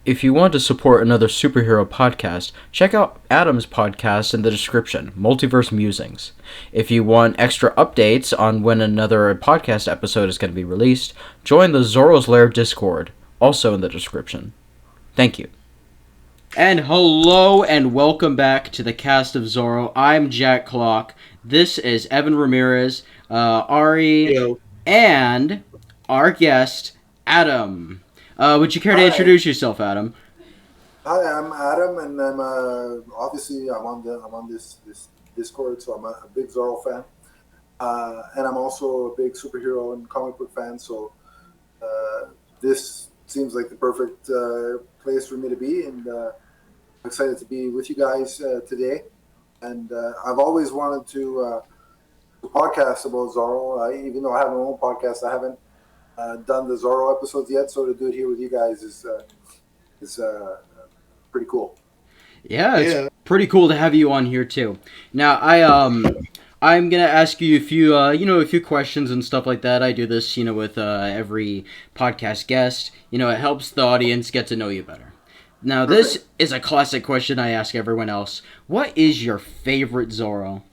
If you want to support another superhero podcast, check out Adam's podcast in the description, Multiverse Musings. If you want extra updates on when another podcast episode is going to be released, join the Zorro's Lair Discord, also in the description. Thank you. And hello and welcome back to the cast of Zorro. I'm Jack Clock. This is Evan Ramirez, Ari, and our guest, Adam. Would you care to introduce yourself, Adam? Hi, I'm Adam, and I'm obviously I'm on this Discord, so I'm a big Zorro fan, and I'm also a big superhero and comic book fan. So this seems like the perfect place for me to be, and I'm excited to be with you guys today. And I've always wanted to podcast about Zorro, even though I have my own podcast. I haven't done the Zorro episodes yet, so to do it here with you guys is pretty cool. Yeah, it's pretty cool to have you on here too. Now, I'm gonna ask you a few, a few questions and stuff like that. I do this, with every podcast guest. It helps the audience get to know you better. Now, this is a classic question I ask everyone else. What is your favorite Zorro?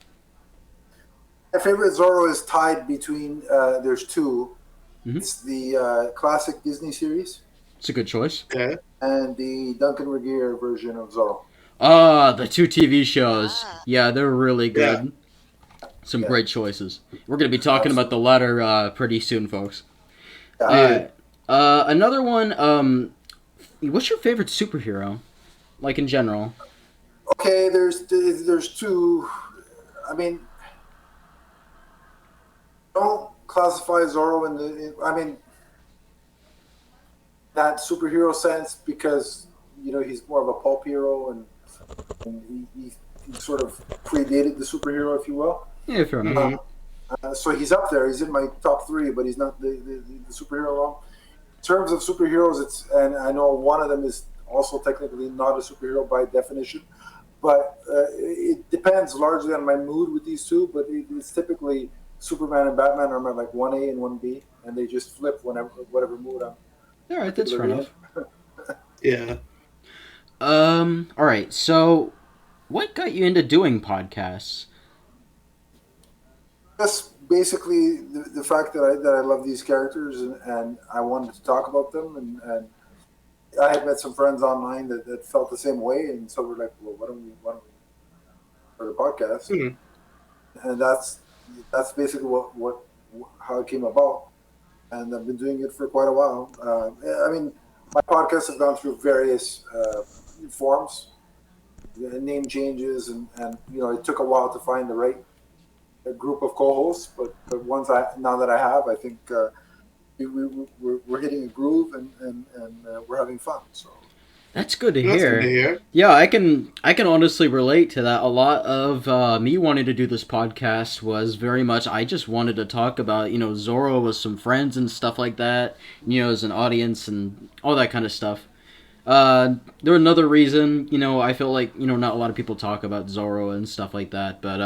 My favorite Zorro is tied between. There's two. Mm-hmm. It's the classic Disney series. It's a good choice. Okay. And the Duncan Regeer version of Zorro. The two TV shows. Yeah, they're really good. Yeah. Some great choices. We're going to be talking about the latter pretty soon, folks. Another one, what's your favorite superhero? Like, in general? Okay, there's two. I mean, don't classify Zorro in that superhero sense, because he's more of a pulp hero, and he sort of predated the superhero, if you will. Yeah, fair enough. So he's up there. He's in my top three, but he's not the superhero role. In terms of superheroes, and I know one of them is also technically not a superhero by definition, but it depends largely on my mood with these two. But it's typically Superman and Batman are my 1A and 1B, and they just flip whatever mood I'm. All right, that's fair enough. Yeah. All right. So, what got you into doing podcasts? Just basically the fact that I love these characters, and I wanted to talk about them, and I had met some friends online that felt the same way, and so we're like, well, why don't we start a podcast? Mm-hmm. And that's basically how it came about. And I've been doing it for quite a while. My podcasts have gone through various forms, name changes, and it took a while to find the right group of co-hosts. But ones now that I have, I think we're hitting a groove, and we're having fun. So. That's good to hear. Yeah, I can honestly relate to that. A lot of me wanting to do this podcast was very much I just wanted to talk about, Zorro with some friends and stuff like that, as an audience and all that kind of stuff. There another reason, I feel like, not a lot of people talk about Zorro and stuff like that, but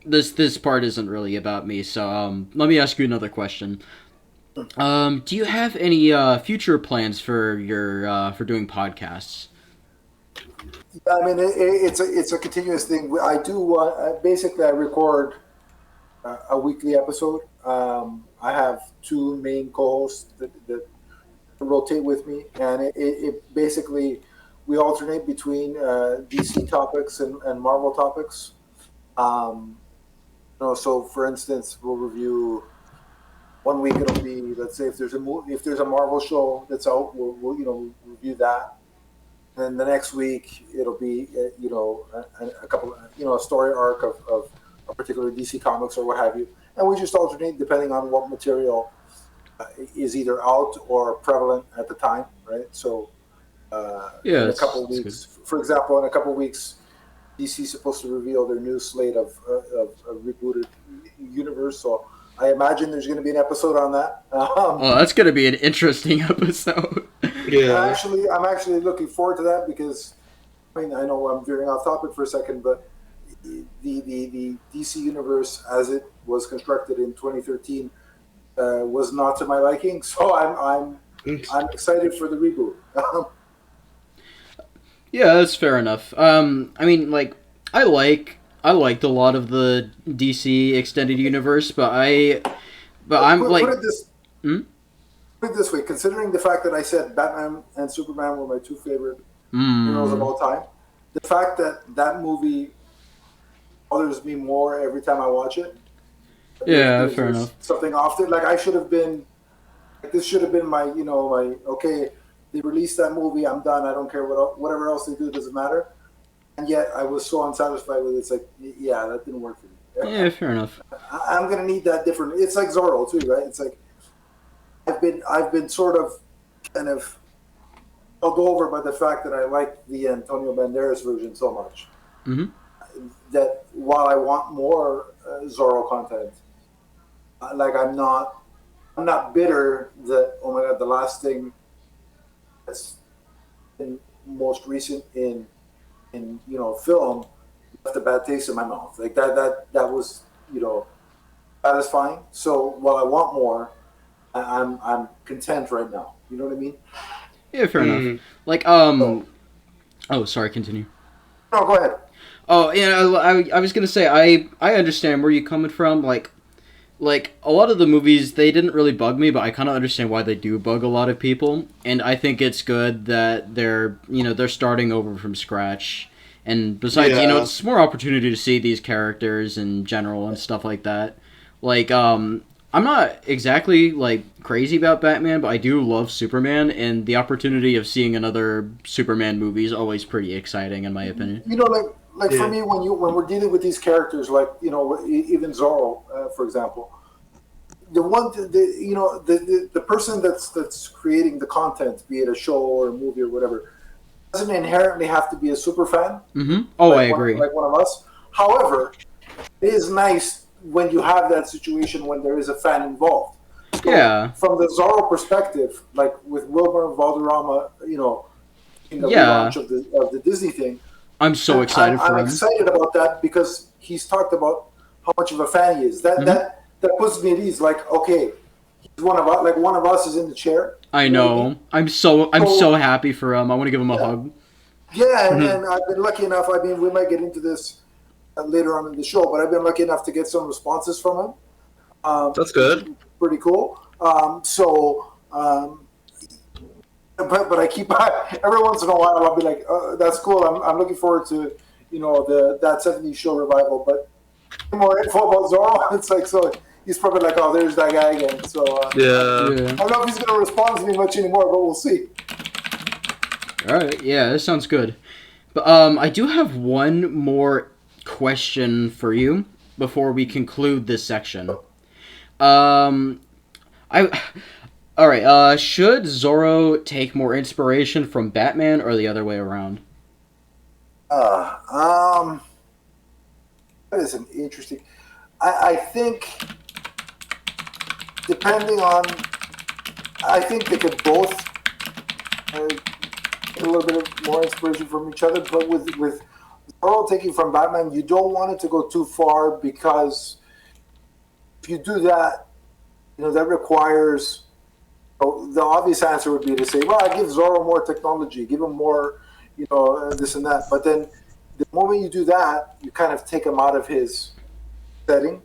this part isn't really about me, so let me ask you another question. Do you have any future plans for your for doing podcasts? I mean, it's a continuous thing. I do basically I record a weekly episode. I have two main co-hosts that rotate with me, and it basically we alternate between DC topics and Marvel topics. So for instance, we'll review. 1 week it'll be, let's say, if there's a Marvel show that's out, we'll review that. And then the next week it'll be a couple, a story arc of a particular DC comics or what have you, and we just alternate depending on what material is either out or prevalent at the time, right? So in a couple of weeks, for example, in a couple of weeks, DC is supposed to reveal their new slate of a rebooted universe, so I imagine there's going to be an episode on that. That's going to be an interesting episode. Yeah, I'm actually looking forward to that because, I know I'm veering off topic for a second, but the DC universe as it was constructed in 2013 was not to my liking. So I'm I'm excited for the reboot. Yeah, that's fair enough. I mean, like, I liked a lot of the DC extended universe, but I'm put, put like, it this hmm? put it this way: considering the fact that I said Batman and Superman were my two favorite heroes of Mm, all time, the fact that that movie bothers me more every time I watch it. yeah, fair There's enough. something off there. Like I should have been. Like this should have been my, my okay. They released that movie. I'm done. I don't care whatever else they do. It doesn't matter. And yet I was so unsatisfied with it. It's like, yeah, that didn't work for me. Yeah, fair enough. I'm gonna need that different. It's like Zorro too, right? It's like I've been sort of kind of held over by the fact that I like the Antonio Banderas version so much Hmm. that while I want more Zorro content, like I'm not bitter that oh my god the last thing that's been most recent in film left a bad taste in my mouth. Like that was satisfying. So while I want more, I'm content right now. You know what I mean? Yeah, fair enough. Mm. Like, So oh, sorry, continue. no, go ahead. Oh, yeah, I was gonna say I understand where you're coming from. Like a lot of the movies, they didn't really bug me, but I kind of understand why they do bug a lot of people. And I think it's good that they're starting over from scratch. And besides, Yeah. it's more opportunity to see these characters in general and stuff like that. Like, I'm not exactly like crazy about Batman, but I do love Superman, and the opportunity of seeing another Superman movie is always pretty exciting, in my opinion. Like for Yeah. me, when we're dealing with these characters, like even Zorro, for example, the person that's creating the content, be it a show or a movie or whatever, doesn't inherently have to be a super fan, Mm-hmm. Oh, I agree. like one of us. However, it is nice when you have that situation when there is a fan involved. So Yeah. from the Zorro perspective, like with Wilmer Valderrama, in the Yeah. relaunch of the Disney thing, I'm so I'm, excited I'm for him. excited about that because he's talked about how much of a fan he is. That Hmm. that that puts me at ease. Like, okay, he's one of us. Like one of us is in the chair. I You know what I mean? know. I'm so So happy for him. I want to give him a yeah, hug. yeah. And, Mhm. and I've been lucky enough. I mean, we might get into this later on in the show, but I've been lucky enough to get some responses from him, That's which is good. pretty cool. But I keep every once in a while I'll be like, that's cool. I'm looking forward to the that '70s show revival. But more info about Zorro, it's like so he's probably like, oh, there's that guy again. So Yeah. Yeah. I don't know if he's gonna respond to me much anymore, but we'll see. All right. Yeah, this sounds good. But I do have one more question for you before we conclude this section. Um, I. All right. Should Zorro take more inspiration from Batman or the other way around? Uh, um, that is an interesting. I think depending on, I think they could both get a little bit of more inspiration from each other. But with Zorro taking from Batman, you don't want it to go too far because if you do that, that requires. The obvious answer would be to say, well, I give Zorro more technology, give him more, this and that. But then the moment you do that, you kind of take him out of his setting, and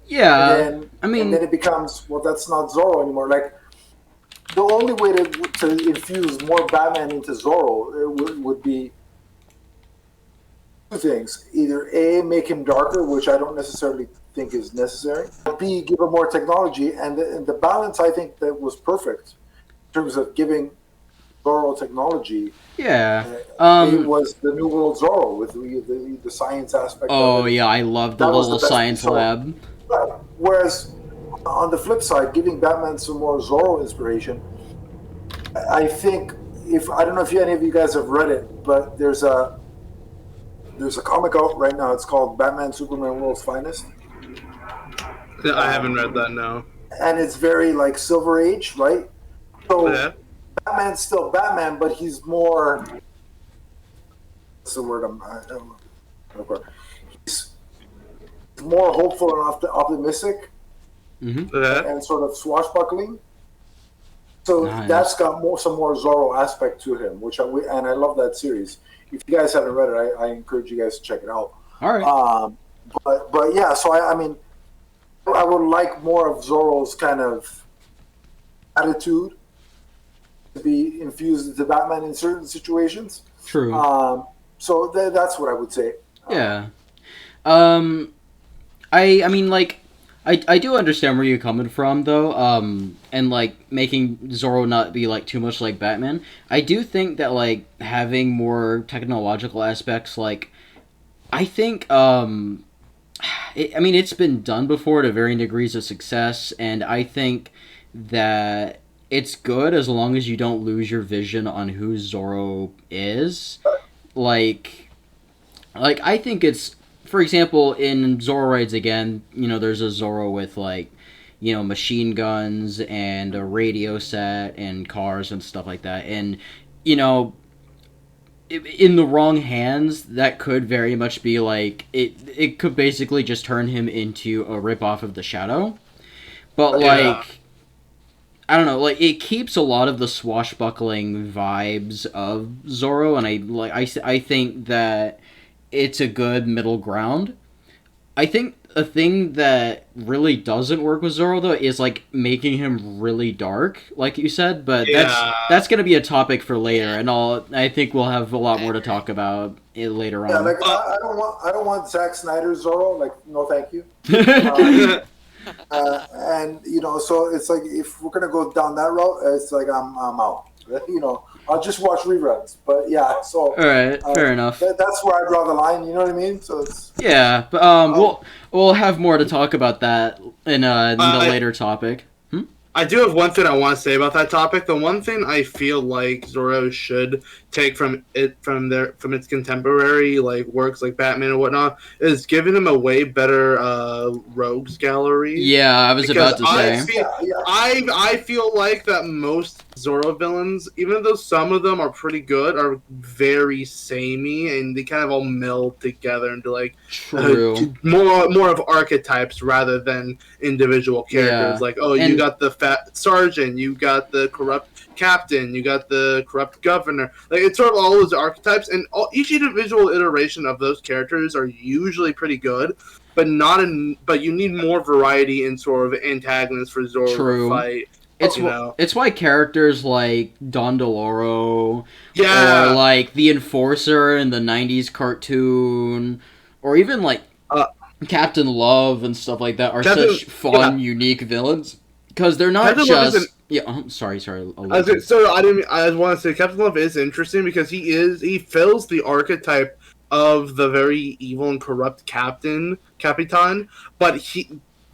Yeah. then I and then mean, it becomes, well, that's not Zorro anymore. Like the only way to infuse more Batman into Zorro would be two things: either A, make him darker, which I don't necessarily think is necessary; B, give him more technology, and the balance I think that was perfect in terms of giving Zorro technology. yeah. Uh, it Um. was the New World Zorro with the science aspect of Oh it. yeah, I love the That was the little best. science So, lab. right. Whereas on the flip side, giving Batman some more Zorro inspiration, I think if I don't know if any of you guys have read it, but there's a comic out right now. It's called Batman Superman World's Finest, Yeah, I haven't um, read that. No. and it's very like Silver Age, right? So Yeah. Batman's still Batman, but he's more. What's the word? I don't know. He's more hopeful and optimistic Mm-hmm. Yeah. and sort of swashbuckling. So Nice. that's got some more Zorro aspect to him, and I love that series. If you guys haven't read it, I encourage you guys to check it out. All right. But yeah, so I mean, I would like more of Zorro's kind of attitude to be infused into Batman in certain situations. True. So that's what I would say. Yeah. I mean, like, I do understand where you're coming from, though, and, like, making Zorro not be, like, too much like Batman. I do think that, like, having more technological aspects, like, I think, I mean, it's been done before to varying degrees of success, and I think that it's good as long as you don't lose your vision on who Zorro is. Like, I think it's, for example, in Zorro Rides Again, there's a Zorro with, like, machine guns and a radio set and cars and stuff like that. And, in the wrong hands, that could very much be, like, it could basically just turn him into a ripoff of the Shadow. But, like, I don't know, like, it keeps a lot of the swashbuckling vibes of Zorro, and I think that it's a good middle ground. I think a thing that really doesn't work with Zorro, though, is, like, making him really dark, like you said, but that's going to be a topic for later, and I think we'll have a lot more to talk about it later on. Yeah, like, I don't want Zack Snyder's Zorro, like, no thank you. And so it's like, if we're gonna go down that route, it's like I'm out. I'll just watch reruns. But yeah, so all right, fair enough. That's where I draw the line. You know what I mean? So it's but we'll have more to talk about that in the later topic. I do have one thing I want to say about that topic. The one thing I feel like Zorro should take from its contemporary, like, works like Batman and whatnot, is giving him a way better rogues gallery. Yeah, I was about to say. I feel like that most Zorro villains, even though some of them are pretty good, are very samey, and they kind of all meld together into, like, more of archetypes rather than individual characters. Yeah. Like, you got the fat sergeant, you got the corrupt captain, you got the corrupt governor. Like, it's sort of all those archetypes, and each individual iteration of those characters are usually pretty good, but you need more variety in sort of antagonists for Zorro to fight. It's why characters like Don DeLoro, or like the Enforcer in the '90s cartoon, or even like Captain Love and stuff like that are such fun, unique villains, because they're not just. Sorry. I just want to say Captain Love is interesting because he fills the archetype of the very evil and corrupt Capitan, but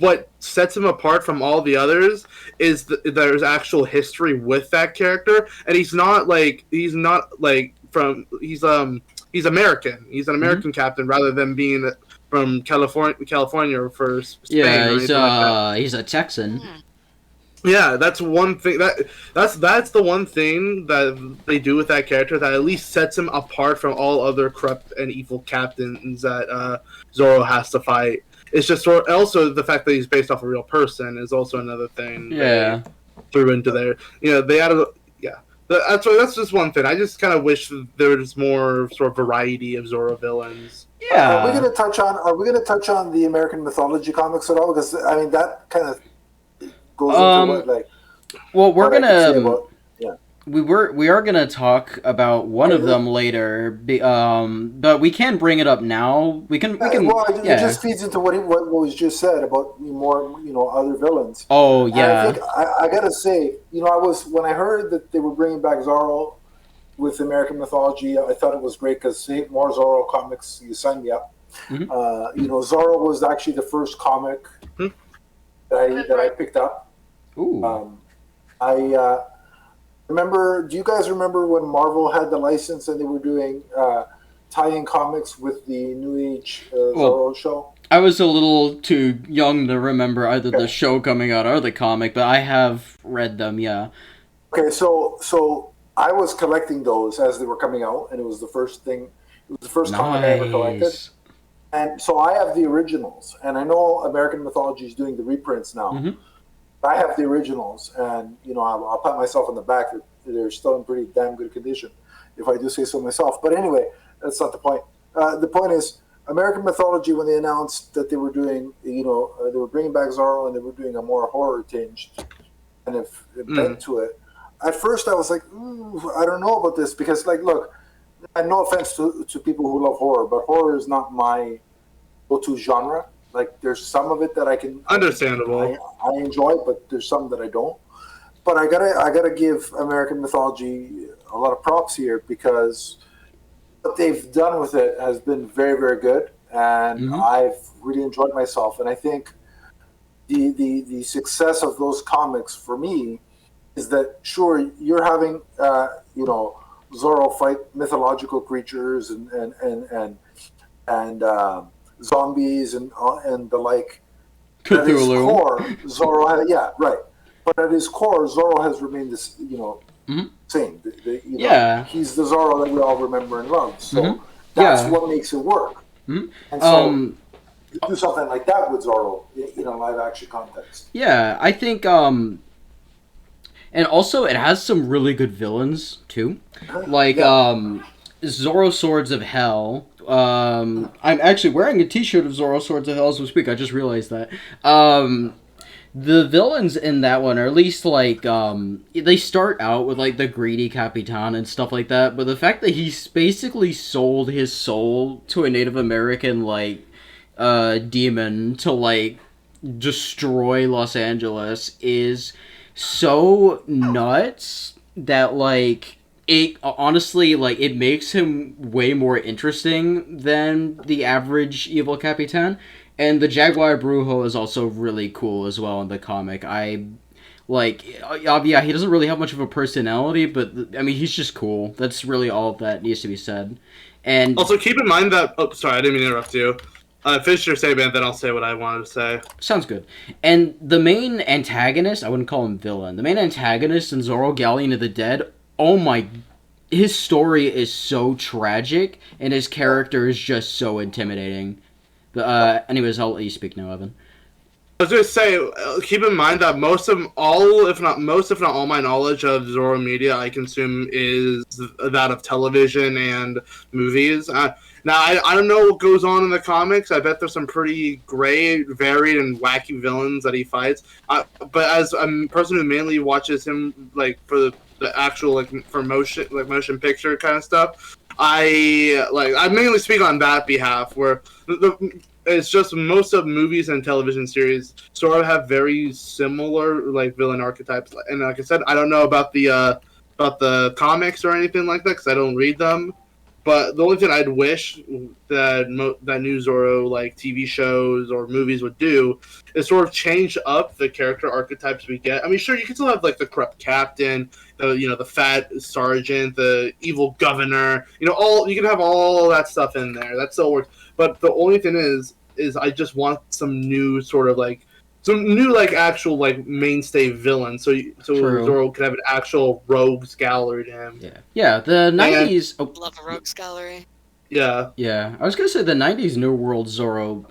what sets him apart from all the others is there's actual history with that character, and he's American. He's an American captain rather than being from California or for Spain. Yeah, he's a Texan. Yeah, that's one thing that's the one thing that they do with that character that at least sets him apart from all other corrupt and evil captains that Zorro has to fight. It's just also the fact that he's based off a real person is also another thing. Yeah, they threw into there. They added. Yeah, that's just one thing. I just kind of wish there was more sort of variety of Zorro villains. Yeah. Are we going to touch on the American mythology comics at all? Because I mean that kind of goes into what, like. Well, we're gonna. We are gonna talk about one of them later, but we can bring it up now. We can. Well, it just feeds into what was just said about more, other villains. Oh yeah. And I think I gotta say, when I heard that they were bringing back Zorro with American mythology, I thought it was great because more Zorro comics. You signed me up. Mm-hmm. Zorro was actually the first comic that I picked up. Ooh. Do you guys remember when Marvel had the license and they were doing tie-in comics with the New Age Zorro show? I was a little too young to remember either the show coming out or the comic, but I have read them, yeah. Okay, so I was collecting those as they were coming out, and it was the first thing. It was the first comic I ever collected. And so I have the originals, and I know American Mythology is doing the reprints now. Mm-hmm. I have the originals, and I'll pat myself on the back that they're still in pretty damn good condition, if I do say so myself. But anyway, that's not the point. The point is, American Mythology, when they announced that they were doing, they were bringing back Zorro and they were doing a more horror tinged kind of bent to it. At first, I was like, I don't know about this because, like, look, and no offense to people who love horror, but horror is not my go-to genre. Like, there's some of it that I can understandable. I enjoy, but there's some that I don't. But I gotta give American Mythology a lot of props here because what they've done with it has been very, very good, and I've really enjoyed myself. And I think the success of those comics for me is that sure you're having Zorro fight mythological creatures and zombies and the like. Cthulhu. At his core, Zorro, right. But at his core, Zorro has remained this, same. He's the Zorro that we all remember and love. So that's what makes it work. And so you do something like that with Zorro in a live action context. Yeah, I think, and also it has some really good villains too, like Zorro Swords of Hell. I'm actually wearing a T-shirt of Zorro Swords of Hell as we speak. I just realized that. The villains in that one are at least like they start out with like the greedy Capitan and stuff like that, but the fact that he's basically sold his soul to a Native American like demon to like destroy Los Angeles is so nuts that like it honestly like it makes him way more interesting than the average evil Capitan. And the Jaguar Brujo is also really cool as well in the comic. I like, yeah, he doesn't really have much of a personality, but I mean, he's just cool. That's really all that needs to be said. And also keep in mind that. Oh, sorry, I didn't mean to interrupt you. Finish your statement, then I'll say what I wanted to say. Sounds good. And the main antagonist, I wouldn't call him villain. The main antagonist in Zorro Galleon of the Dead. Oh my. His story is so tragic, and his character is just so intimidating. But anyways, I'll let you speak now, Evan. I was going to say, keep in mind that most, if not all my knowledge of Zorro media I consume is that of television and movies. Now, I don't know what goes on in the comics. I bet there's some pretty great, varied, and wacky villains that he fights. But as a person who mainly watches him like for the actual motion picture kind of stuff, I mainly speak on that behalf, where it's just most of movies and television series sort of have very similar like villain archetypes. And like I said, I don't know about the comics or anything like that because I don't read them. But the only thing I'd wish that new Zorro like TV shows or movies would do is sort of change up the character archetypes we get. I mean, sure, you can still have like the corrupt captain, the fat sergeant, the evil governor. You can have all that stuff in there. That still works. But the only thing is I just want some new sort of like actual like mainstay villain, so Zorro could have an actual rogues gallery to him. Yeah. The 90s. Love a rogues gallery. Yeah. I was gonna say the 90s New World Zorro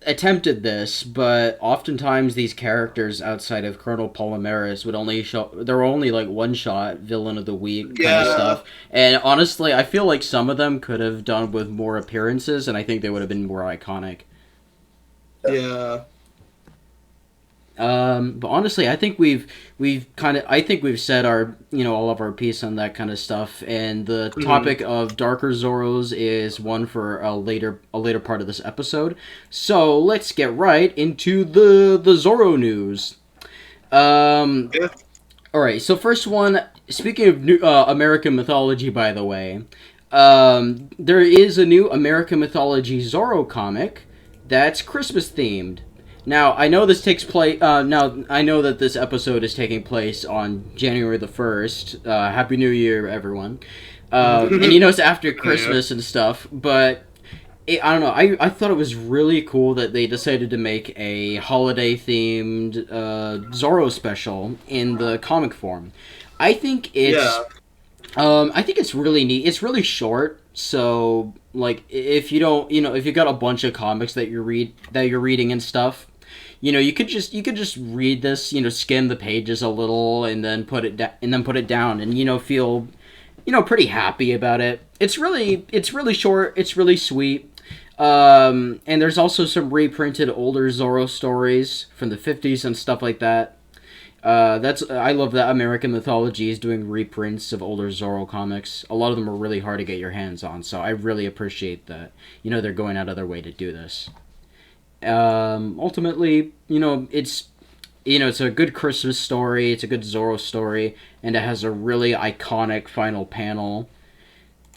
attempted this, but oftentimes these characters outside of Colonel Palomares would only they're only like one shot villain of the week kind of stuff. And honestly, I feel like some of them could have done with more appearances, and I think they would have been more iconic. Yeah. But honestly, I think we've said our all of our piece on that kind of stuff, and the topic of darker Zorros is one for a later part of this episode. So let's get right into the Zorro news. All right. So first one. Speaking of new, American mythology, by the way, there is a new American mythology Zorro comic that's Christmas themed. Now, I know this takes place. I know that this episode is taking place on January the 1st. Happy New Year, everyone. And it's after Christmas and stuff. But I don't know. I thought it was really cool that they decided to make a holiday-themed Zorro special in the comic form. I think it's really neat. It's really short, so like if you don't, if you got a bunch of comics that you're reading and stuff. you could just read this, skim the pages a little, and then put it down, and feel, pretty happy about it. It's really short. It's really sweet. And there's also some reprinted older Zorro stories from the 50s and stuff like that. I love that American Mythology is doing reprints of older Zorro comics. A lot of them are really hard to get your hands on, so I really appreciate that. They're going out of their way to do this. Ultimately, it's a good Christmas story. It's a good Zorro story, and it has a really iconic final panel.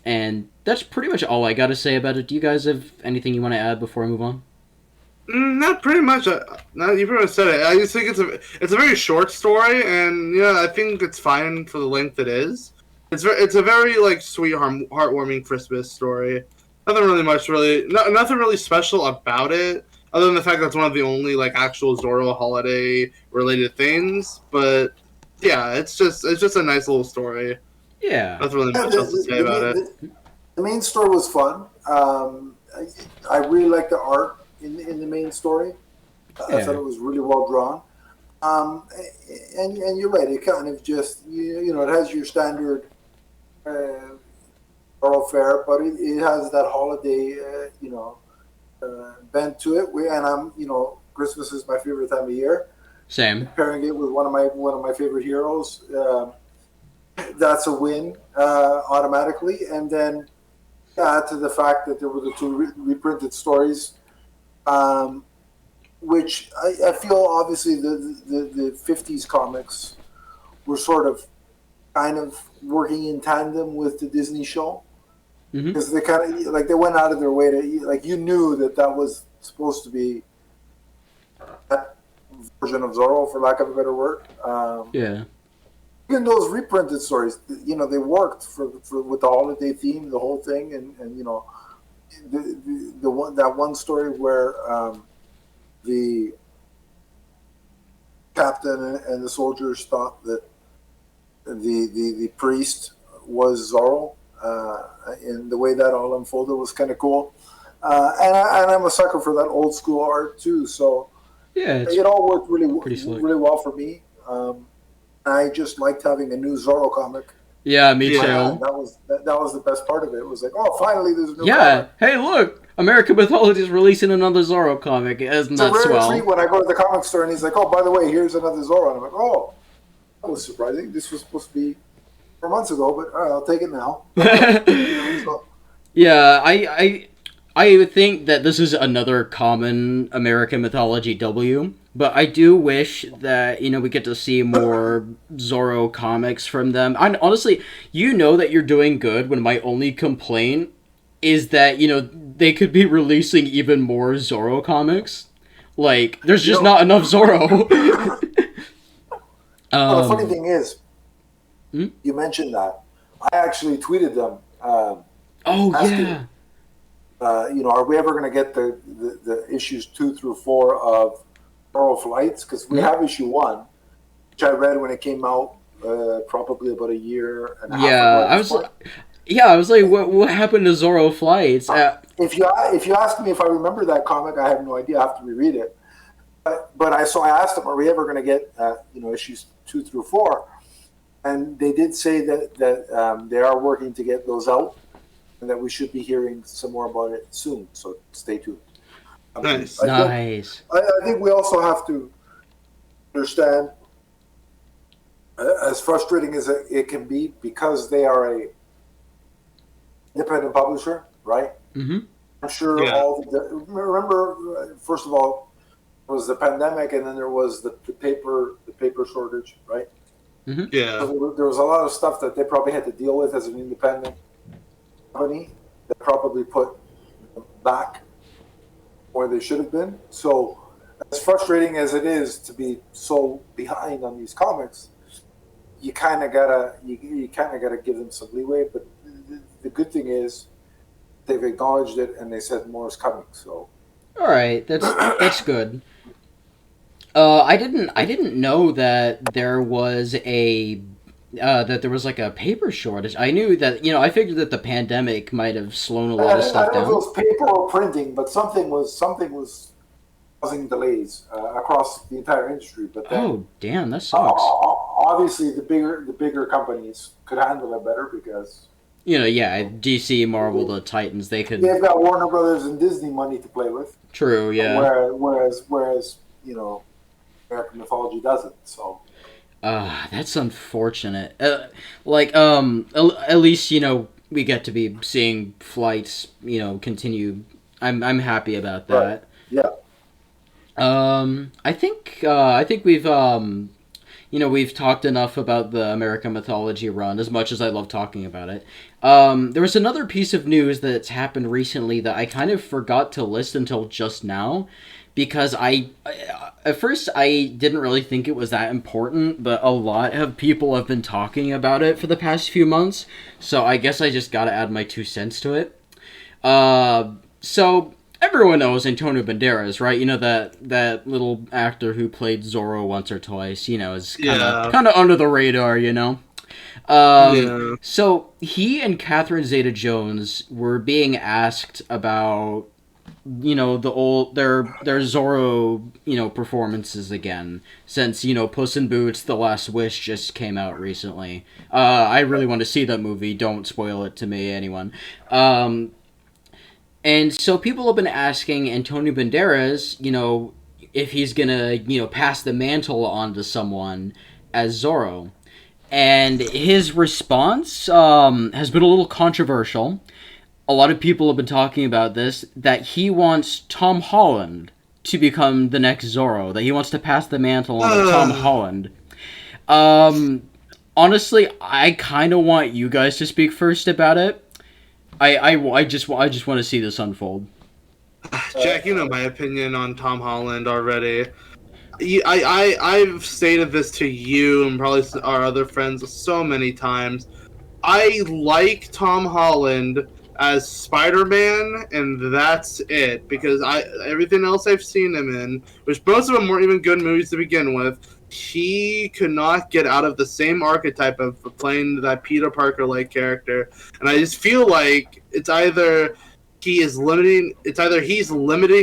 And that's pretty much all I got to say about it. Do you guys have anything you want to add before I move on? Not pretty much. No, you pretty much said it. I just think it's a very short story, and I think it's fine for the length it is. It's a very like sweet, heartwarming Christmas story. Nothing really special about it, other than the fact that it's one of the only like actual Zorro holiday related things. But yeah, it's just a nice little story. Yeah, nothing really much else to say about it. The main story was fun. I really like the art in the main story. I thought it was really well drawn. And you're right. It kind of just it has your standard thoroughfare, but it has that holiday bent to it. Christmas is my favorite time of year. Same. Pairing it with one of my favorite heroes, that's a win automatically. And then add to the fact that there were the two reprinted stories, which I feel obviously the 50s comics were sort of kind of working in tandem with the Disney show, because they kind of like they went out of their way to like you knew that was supposed to be that version of Zorro, for lack of a better word. Even those reprinted stories, they worked for with the holiday theme, the whole thing, and that one story where the captain and the soldiers thought that the priest was Zorro, and the way that all unfolded was kind of cool. And I'm a sucker for that old school art too. So it all worked really well for me. I just liked having a new Zorro comic. Yeah, me too. That was the best part of it. It was like, oh, finally there's a new comic. Hey, look, American Mythology is releasing another Zorro comic. Isn't that swell? It's a rare treat when I go to the comic store and he's like, oh, by the way, here's another Zorro. And I'm like, oh, that was surprising. This was supposed to be 4 months ago, but all right, I'll take it now. Yeah, I would think that this is another common American Mythology W, but I do wish that, we get to see more Zorro comics from them. Honestly, that you're doing good when my only complaint is that, they could be releasing even more Zorro comics. Like, there's just not enough Zorro. The funny thing is, you mentioned that. I actually tweeted them. Asking, are we ever going to get the issues 2 through 4 of Zorro Flights? Because we have issue 1, which I read when it came out, probably about a year and a half ago. I was like, what happened to Zorro Flights? If you ask me if I remember that comic, I have no idea. I have to reread it. But I asked them, are we ever going to get issues 2 through 4? And they did say that they are working to get those out, and that we should be hearing some more about it soon. So stay tuned. Nice. I think we also have to understand, as frustrating as it can be, because they are a independent publisher, right? Mm-hmm. I'm sure remember, first of all, it was the pandemic, and then there was the paper shortage, right? Mm-hmm. Yeah. So there was a lot of stuff that they probably had to deal with as an independent company that probably put back where they should have been. So as frustrating as it is to be so behind on these comics, you kind of gotta give them some leeway. But the good thing is they've acknowledged it and they said more is coming. So all right, that's good. I didn't know that there was like a paper shortage. I knew that, I figured that the pandemic might have slowed a lot of stuff down. I don't know if it was paper or printing, but something was causing delays across the entire industry. But then, Oh, damn, that sucks. obviously, the bigger companies could handle it better because Yeah, DC, Marvel, the Titans, they could. they've got Warner Brothers and Disney money to play with. True, yeah. Whereas American mythology doesn't. So That's unfortunate. At least we get to be seeing flights, continue. I'm happy about that. right, yeah. I think we've talked enough about the American mythology run. As much as I love talking about it, there was another piece of news that's happened recently that I kind of forgot to list until just now, because at first I didn't really think it was that important, but a lot of people have been talking about it for the past few months, so I guess I just gotta add my 2 cents to it. So everyone knows Antonio Banderas, right? That little actor who played Zorro once or twice. Is kind of under the radar. So he and Catherine Zeta-Jones were being asked about their Zorro performances again, since Puss in Boots: The Last Wish just came out recently. I really want to see that movie. Don't spoil it to me, anyone. And so people have been asking Antonio Banderas, if he's gonna, pass the mantle on to someone as Zorro. And his response has been a little controversial. A lot of people have been talking about this, that he wants Tom Holland to become the next Zorro, that he wants to pass the mantle on to Tom Holland. Honestly, I kind of want you guys to speak first about it. I just want to see this unfold. Jack, you know my opinion on Tom Holland already. I've stated this to you and probably our other friends so many times. I like Tom Holland as Spider-Man, and that's it. Because everything else I've seen him in, which most of them weren't even good movies to begin with, he could not get out of the same archetype of playing that Peter Parker-like character. And I just feel like it's either he's limiting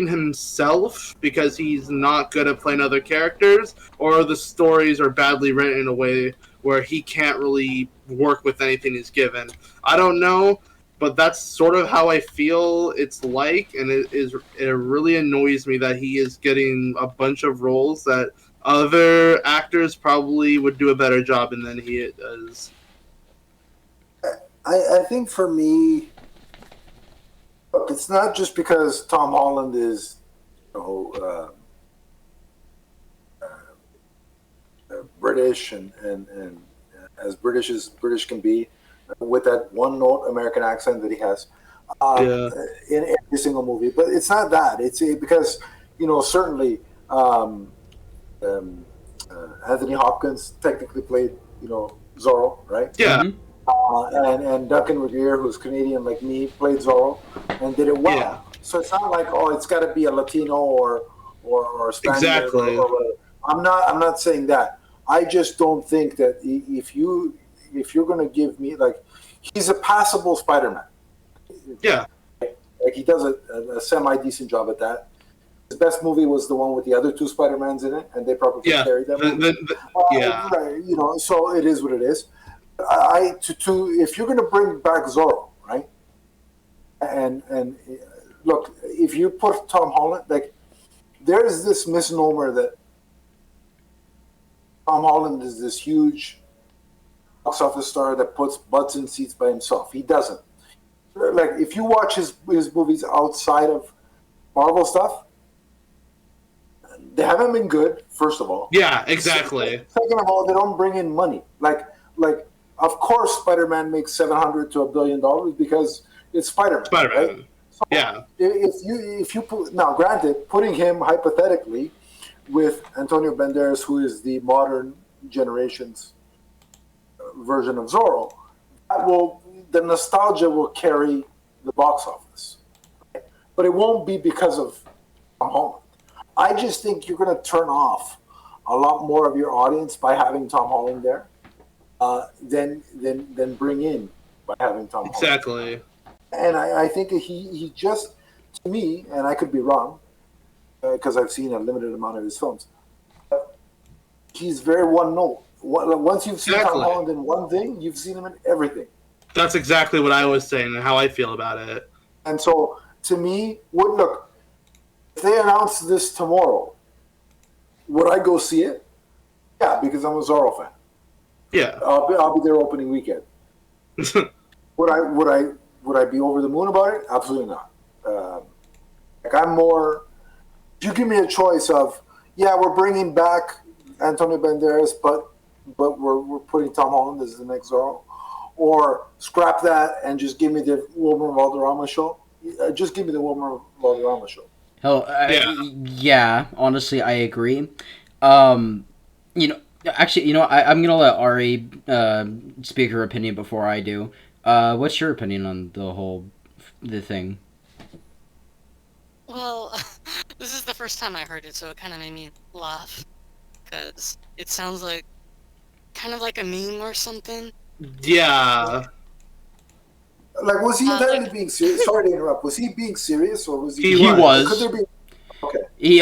himself because he's not good at playing other characters, or the stories are badly written in a way where he can't really work with anything he's given. I don't know, but that's sort of how I feel it's like, and it really annoys me that he is getting a bunch of roles that other actors probably would do a better job in than he does. I think for me, look, it's not just because Tom Holland is, British and as British can be, with that one note American accent that he has in every single movie. But it's not that. It's because certainly Anthony Hopkins technically played Zorro, right? Yeah. And Duncan Regeer, who's Canadian like me, played Zorro and did it well. Yeah. So it's not like it's got to be a Latino or Spaniard. Exactly. I'm not saying that. I just don't think that if you're going to give me he's a passable Spider-Man. Yeah. Like he does a semi decent job at that. His best movie was the one with the other two Spider-Mans in it, and they probably carried that movie. Right, so it is what it is. If you're going to bring back Zorro, right? And look, if you put Tom Holland, there's this misnomer that Tom Holland is this huge box office star that puts butts in seats by himself. He doesn't. If you watch his movies outside of Marvel stuff, they haven't been good, first of all. Yeah, exactly. Second of all, they don't bring in money. Of course, Spider-Man makes $700 to $1 billion because it's Spider-Man. Right? So yeah. If you put, now, granted, putting him hypothetically with Antonio Banderas, who is the modern generation's version of Zorro, the nostalgia will carry the box office, right? But it won't be because of Tom Holland. I just think you're going to turn off a lot more of your audience by having Tom Holland there than bring in by having Tom Holland. Exactly. And I think he just, to me, and I could be wrong, because I've seen a limited amount of his films. But he's very one note. Once you've seen Tom Holland in one thing, you've seen him in everything. That's exactly what I was saying and how I feel about it. And so, to me, look, if they announce this tomorrow, would I go see it? Yeah, because I'm a Zorro fan. Yeah. I'll be there opening weekend. Would I be over the moon about it? Absolutely not. I'm more. You give me a choice of, yeah, we're bringing back Antonio Banderas, but we're putting Tom Holland as the next Zorro, or scrap that and just give me the Wilmer Valderrama show. Just give me the Wilmer Valderrama show. Hell, yeah. Honestly, I agree. Actually, I'm gonna let Ari speak her opinion before I do. What's your opinion on the thing? Well, this is the first time I heard it, so it kind of made me laugh. Because it sounds like kind of like a meme or something. Yeah. Like, was he entirely being serious? Sorry to interrupt. Was he being serious, or was he? He was. Could there be? Okay. He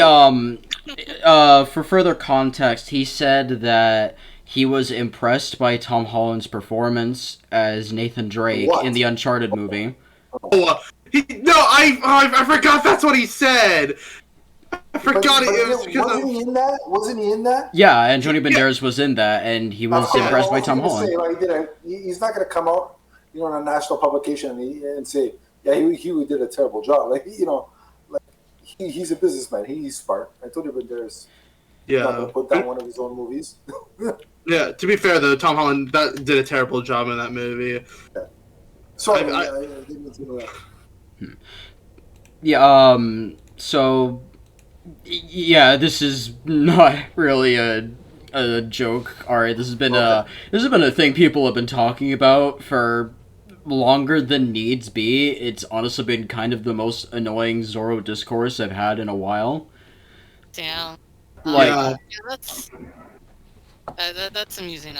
for further context, he said that he was impressed by Tom Holland's performance as Nathan Drake in the Uncharted movie. I forgot that's what he said. I forgot it. Wasn't he in that? Wasn't he in that? Yeah, Antonio Banderas was in that, and he was impressed by Tom Holland. He's not going to come out, in a national publication and say, yeah, he did a terrible job. He's a businessman. He's smart. Antonio Banderas. Yeah. Not going to put down one of his own movies. Yeah. To be fair, though, Tom Holland did a terrible job in that movie. Yeah. Sorry, I didn't know that. Yeah. So, yeah, this is not really a joke. All right, this has been a thing people have been talking about for longer than needs be. It's honestly been kind of the most annoying Zorro discourse I've had in a while. Damn. Like, that's amusing.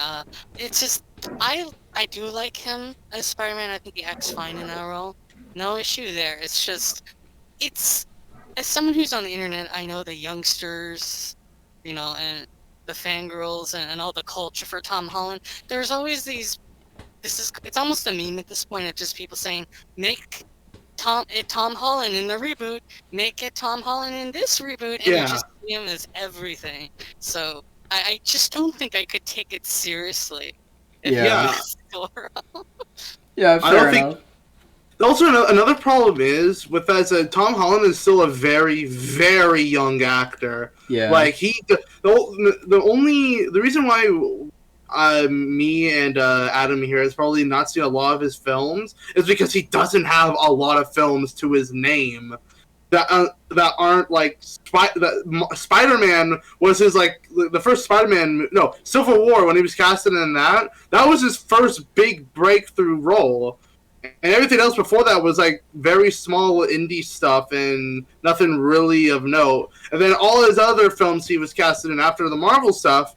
It's just I do like him as Spider-Man. I think he acts fine in that role. No issue there. It's just as someone who's on the internet, I know the youngsters, and the fangirls and all the culture for Tom Holland. There's always these. It's almost a meme at this point of just people saying, make Tom Holland in the reboot, make it Tom Holland in this reboot, and you just see him as everything. So I just don't think I could take it seriously. Yeah, fair enough. Also, another problem is with that Tom Holland is still a very, very young actor. Yeah, like the reason why me and Adam here has probably not seen a lot of his films is because he doesn't have a lot of films to his name that aren't like Spider-Man was his the first Spider-Man. No, Civil War, when he was casted in that was his first big breakthrough role. And everything else before that was very small indie stuff and nothing really of note. And then all his other films he was casted in after the Marvel stuff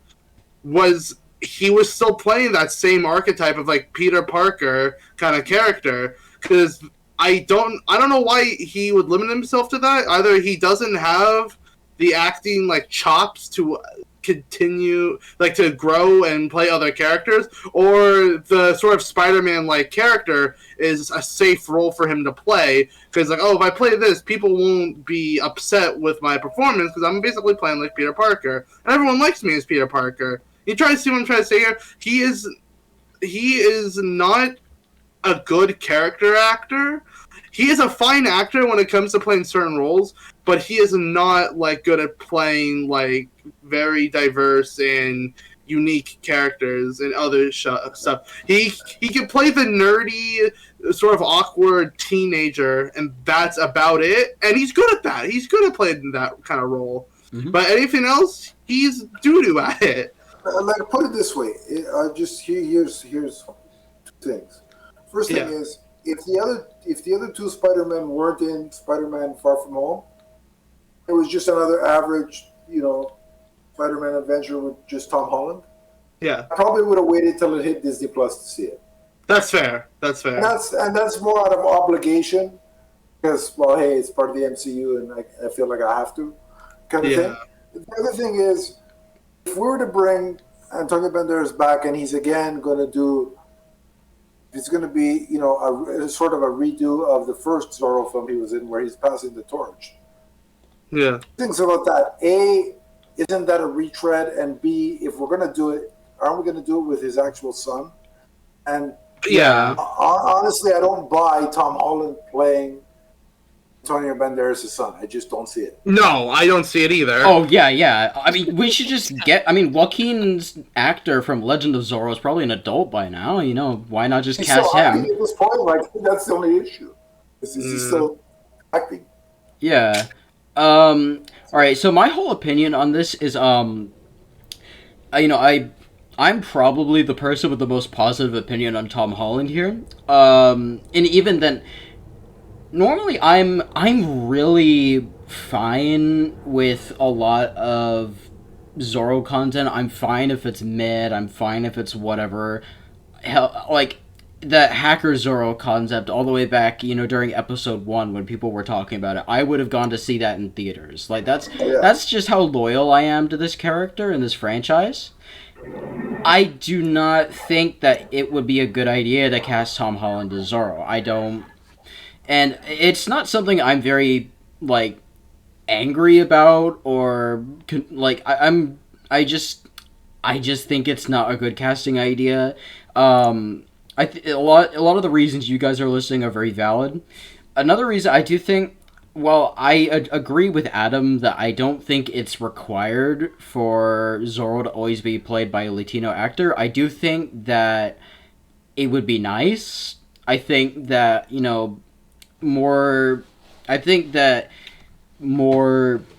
he was still playing that same archetype of Peter Parker kind of character. Because I don't know why he would limit himself to that. Either he doesn't have the acting chops to continue to grow and play other characters, or the sort of Spider-Man character is a safe role for him to play because if I play this, people won't be upset with my performance because I'm basically playing like Peter Parker and everyone likes me as Peter Parker. You try to see what I'm trying to say here? He is not a good character actor. He is a fine actor when it comes to playing certain roles, but he is not good at playing very diverse and unique characters and other stuff. He can play the nerdy, sort of awkward teenager, and that's about it. And he's good at that. He's good at playing that kind of role. Mm-hmm. But anything else, he's doo-doo at it. Put it this way. Here's two things. First thing is, if the other two Spider-Men weren't in Spider-Man Far From Home, it was just another average, Spider-Man adventure with just Tom Holland. Yeah, I probably would have waited till it hit Disney Plus to see it. That's fair. And that's more out of obligation, because hey, it's part of the MCU, and I feel like I have to. kind of thing. The other thing is, if we were to bring Antonio Banderas back and he's again going to do, it's going to be, a sort of a redo of the first Zorro film he was in where he's passing the torch. Yeah. Things about that. A, isn't that a retread? And B, if we're going to do it, aren't we going to do it with his actual son? And honestly, I don't buy Tom Holland playing Antonio Banderas' son. I just don't see it. No, I don't see it either. Oh, yeah. I mean, we should just Joaquin's actor from Legend of Zorro is probably an adult by now. Why not just cast him? At this point, that's the only issue. He's still acting. Yeah. Alright, so my whole opinion on this is, I'm probably the person with the most positive opinion on Tom Holland here. And even then, normally I'm really fine with a lot of Zorro content. I'm fine if it's mid, I'm fine if it's whatever. Hell, like, the Hacker Zorro concept all the way back, during episode 1 when people were talking about it, I would have gone to see that in theaters. Like, that's just how loyal I am to this character and this franchise. I do not think that it would be a good idea to cast Tom Holland as Zorro. I don't. And it's not something I'm very, angry about, or, I just think it's not a good casting idea. A lot of the reasons you guys are listing are very valid. Another reason I do think, I agree with Adam that I don't think it's required for Zorro to always be played by a Latino actor. I do think that it would be nice. I think that, more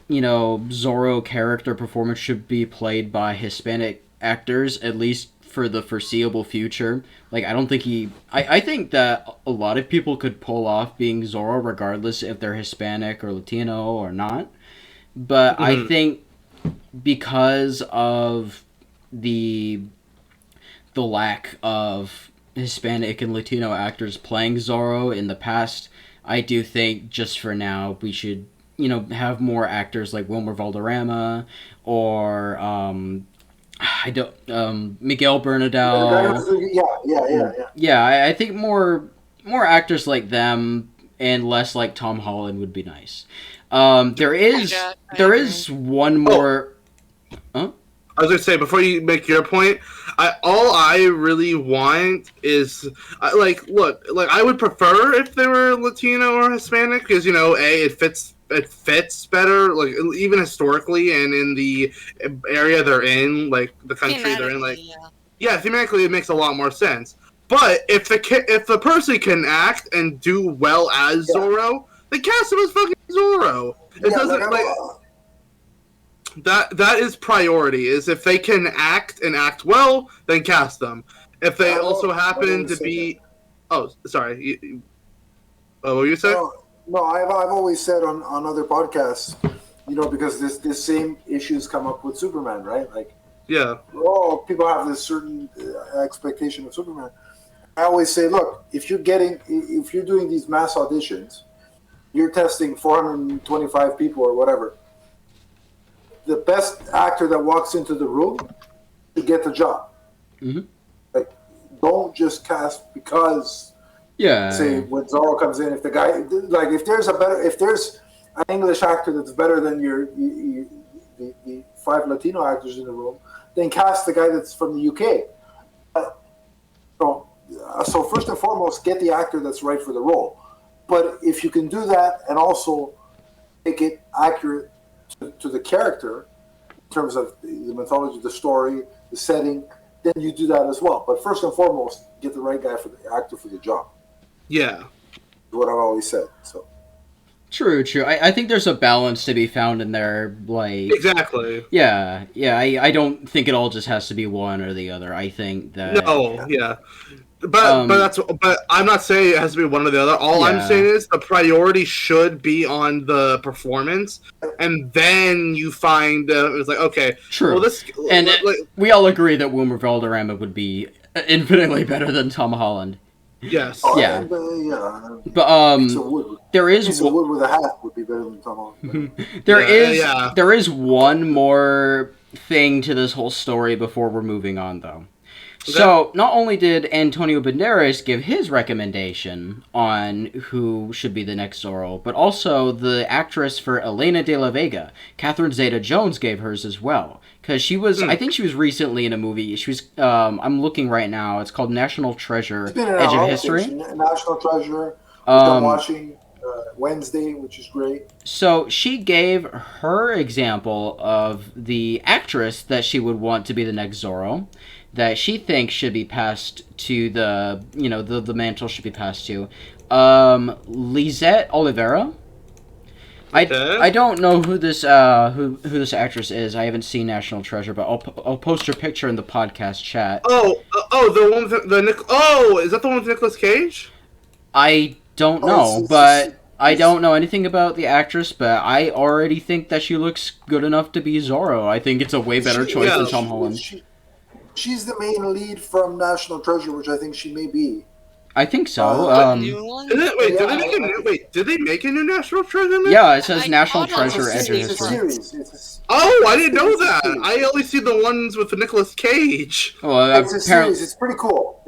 Zorro character performance should be played by Hispanic actors, at least for the foreseeable future. I don't think I think that a lot of people could pull off being Zorro regardless if they're Hispanic or Latino or not. But I think because of the lack of Hispanic and Latino actors playing Zorro in the past, I do think just for now we should, have more actors like Wilmer Valderrama or Miguel Bernadette. Yeah, I think more actors like them and less like Tom Holland would be nice. There is one more. Huh? I was gonna say, before you make your point, all I really want is I would prefer if they were Latino or Hispanic, because it fits better, even historically and in the area they're in, the country they're in. Thematically it makes a lot more sense. But if the person can act and do well as Zorro, then cast him as fucking Zorro. It doesn't that is priority. Is if they can act and act well, then cast them. If they also happen to be, sorry, what were you saying? No, I've always said on other podcasts, because this same issues come up with Superman, right? People have this certain expectation of Superman. I always say, look, if you're doing these mass auditions, you're testing 425 people or whatever. The best actor that walks into the room should get the job. Mm-hmm. Don't just cast because. Yeah. Say when Zorro comes in, if the guy if there's an English actor that's better than the 5 Latino actors in the room, then cast the guy that's from the UK. So first and foremost, get the actor that's right for the role. But if you can do that and also make it accurate to the character in terms of the mythology, the story, the setting, then you do that as well. But first and foremost, get the right guy for the actor for the job. Yeah. What I've always said. So True. I think there's a balance to be found in there, Exactly. Yeah, I don't think it all just has to be one or the other. I think that... No, yeah. But I'm not saying it has to be one or the other. All I'm saying is the priority should be on the performance, and then you find it's okay. True. Well, we all agree that Wilmer Valderrama would be infinitely better than Tom Holland. Yes. Oh, Yeah. yeah. But Piece of wood. there is Piece of wood with a hat would be better than Tom Holland. there is one more thing to this whole story before we're moving on, though. So, not only did Antonio Banderas give his recommendation on who should be the next Zorro, but also the actress for Elena de la Vega, Catherine Zeta-Jones, gave hers as well. Because she was, I think she was recently in a movie. She was, I'm looking right now. It's called National Treasure: Edge of History. National Treasure, which I'm watching Wednesday, which is great. So she gave her example of the actress that she would want to be the next Zorro, that she thinks should be passed to the mantle should be passed to Lisette Oliveira. I don't know who this who this actress is. I haven't seen National Treasure, but I'll post her picture in the podcast chat. The one with is that the one with Nicolas Cage? I don't know, but I don't know anything about the actress, but I already think that she looks good enough to be Zorro. I think it's a way better choice than Tom Holland. She's the main lead from National Treasure, which I think she may be. I think so. Did they make a new National Treasure movie? Yeah, it says National Treasure Edge of History. I didn't know that. I only see the ones with Nicolas Cage. Well, it's a series. It's pretty cool.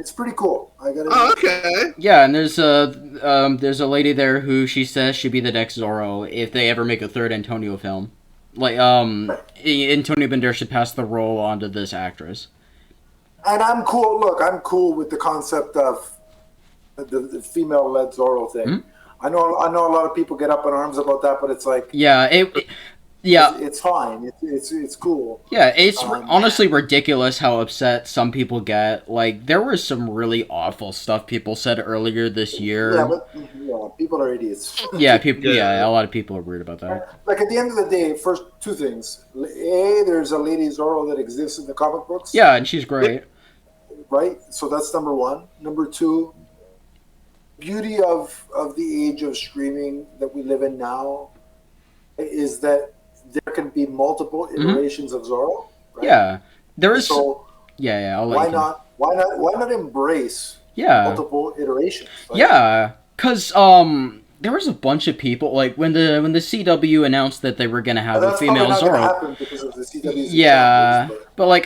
I got it. Oh, okay. Yeah, and there's a lady there who she says should be the next Zorro if they ever make a third Antonio film. Antonio Banderas should pass the role on to this actress. And I'm cool. Look, I'm cool with the concept of the female-led Zorro thing. Mm-hmm. I know a lot of people get up in arms about that, but it's like it's fine. It's cool. Yeah, it's honestly ridiculous how upset some people get. Like, there was some really awful stuff people said earlier this year. Yeah, but people are idiots. A lot of people are weird about that. Like, at the end of the day, first two things. A, there's a lady Zorro that exists in the comic books. Yeah, and she's great. Right? So that's number one. Number two, beauty of the age of streaming that we live in now is that there can be multiple iterations of Zorro. Right? Yeah, there is. So why not embrace multiple iterations? Right? Yeah, because there was a bunch of people like when the CW announced that they were gonna have a female Zorro. Because of the CW's but like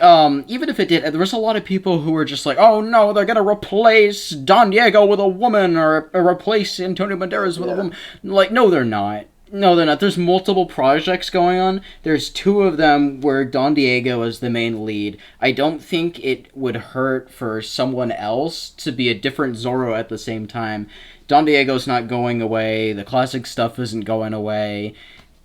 even if it did, there was a lot of people who were just like, oh no, they're gonna replace Don Diego with a woman or replace Antonio Banderas with a woman. Like, no, they're not. No, they're not. There's multiple projects going on. There's two of them where Don Diego is the main lead. I don't think it would hurt for someone else to be a different Zorro at the same time. Don Diego's not going away. The classic stuff isn't going away.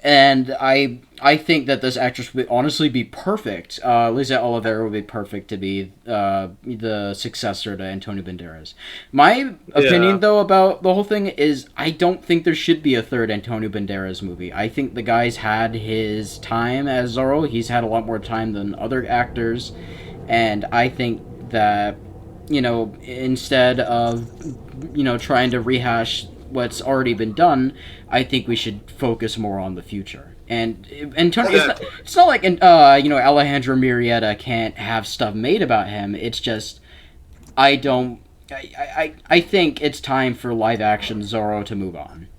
And I think that this actress would honestly be perfect. Lisette Oliveira would be perfect to be the successor to Antonio Banderas. My opinion, though, about the whole thing is I don't think there should be a third Antonio Banderas movie. I think the guy's had his time as Zorro. He's had a lot more time than other actors. And I think that, instead of, trying to rehash what's already been done, I think we should focus more on the future. And Antonio, it's not like Alejandro Murrieta can't have stuff made about him. It's just I think it's time for live action Zorro to move on.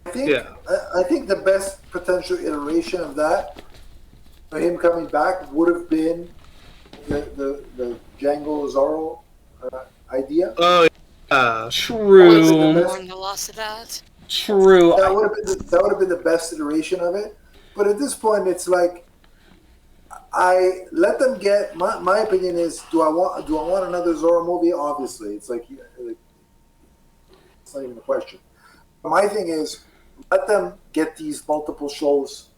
I think the best potential iteration of that, for him coming back, would have been the Django Zorro idea. True. True. That would have been the best iteration of it. But at this point, it's like I let them get. My opinion is: do I want another Zorro movie? Obviously, it's like it's not even a question. My thing is, let them get these multiple shows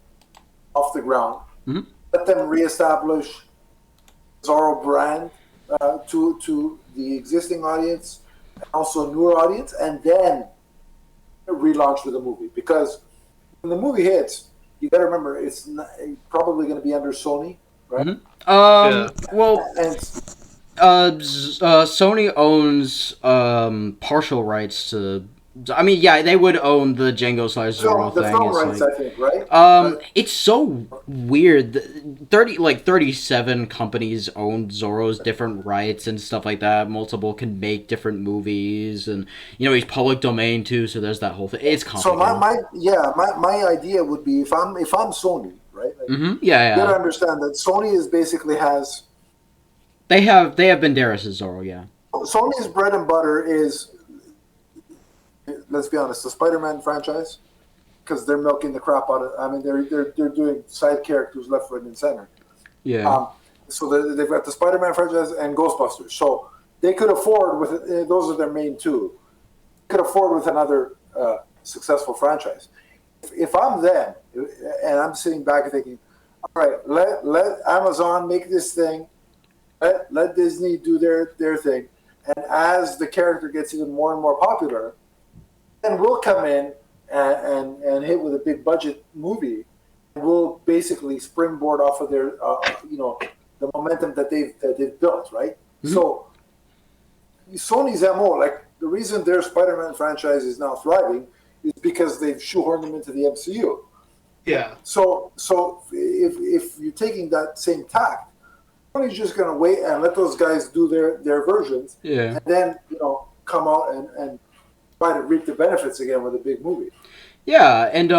off the ground. Mm-hmm. Let them reestablish Zorro brand to the existing audience, and also newer audience, and then relaunch with the movie. Because when the movie hits, you got to remember it's probably going to be under Sony, right? Mm-hmm. Sony owns partial rights to I mean, yeah, they would own the Django slash Zorro The thing. film It's rights, like, I think, right? it's so weird. 37 companies own Zorro's different rights and stuff like that. Multiple can make different movies, and he's public domain too. So there's that whole thing. It's So complicated. my idea would be, if I'm Sony, right? Like, Yeah, you yeah. gotta understand that Sony is basically has They have Banderas as Zorro. Yeah. Sony's bread and butter is, let's be honest, the Spider-Man franchise, because they're milking the crap out of. I mean, they're doing side characters left, right, and center. Yeah. So they've got the Spider-Man franchise and Ghostbusters. So they could afford with those are their main two. Could afford with another successful franchise. If I'm them and I'm sitting back and thinking, all right, let Amazon make this thing, let Disney do their thing, and as the character gets even more and more popular, then we'll come in and hit with a big budget movie. We'll basically springboard off of their the momentum that they've built, right? Mm-hmm. So Sony's MO, like the reason their Spider-Man franchise is now thriving is because they've shoehorned them into the MCU. Yeah. So if you're taking that same tact, Sony's just going to wait and let those guys do their versions, yeah, and then come out and try to reap the benefits again with a big movie. Yeah, and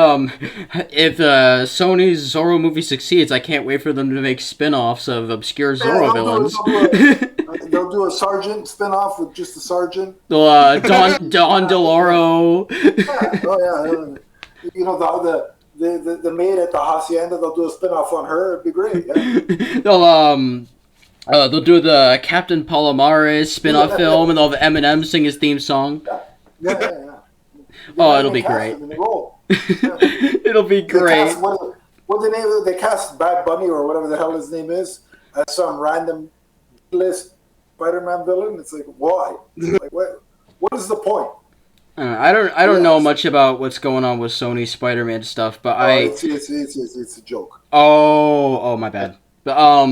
if Sony's Zorro movie succeeds, I can't wait for them to make spin-offs of obscure Zorro villains. They'll do a Sergeant spin-off with just the Sergeant. Don DeLoro. Yeah. Oh yeah. The maid at the hacienda. They'll do a spin-off on her. It'd be great. Yeah. They'll do the Captain Palomares spin-off film, and they'll have Eminem sing his theme song. Yeah. Oh, it'll be great. It'll be great. What the name of it? They cast Bad Bunny or whatever the hell his name is as some random list Spider-Man villain. It's like, why? Like, what is the point? I don't know much about what's going on with Sony Spider-Man stuff, but it's a joke. Oh, my bad. But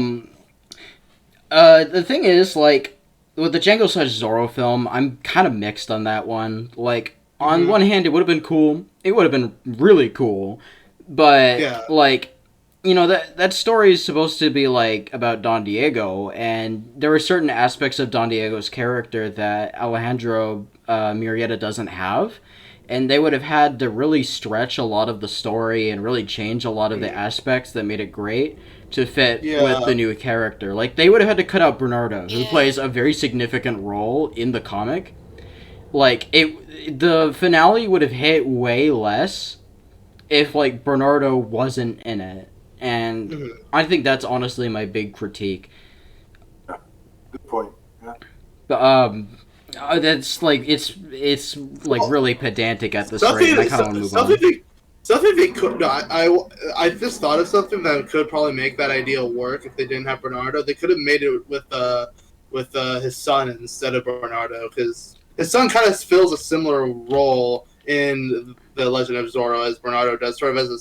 the thing is, like, with the Django slash Zorro film, I'm kind of mixed on that one. Like, on one hand, it would have been cool. It would have been really cool. But, like, that story is supposed to be, like, about Don Diego, and there were certain aspects of Don Diego's character that Alejandro Murrieta doesn't have. And they would have had to really stretch a lot of the story and really change a lot of the aspects that made it great to fit with the new character. Like, they would have had to cut out Bernardo, who plays a very significant role in the comic. Like, the finale would have hit way less if, like, Bernardo wasn't in it. And I think that's honestly my big critique. Good point. Yeah. But, that's, like, it's like, really pedantic at this rate. I kind of want to move on. Something they could not. I just thought of something that could probably make that idea work if they didn't have Bernardo. They could have made it with his son instead of Bernardo, because his son kind of fills a similar role in the Legend of Zorro as Bernardo does, sort of as a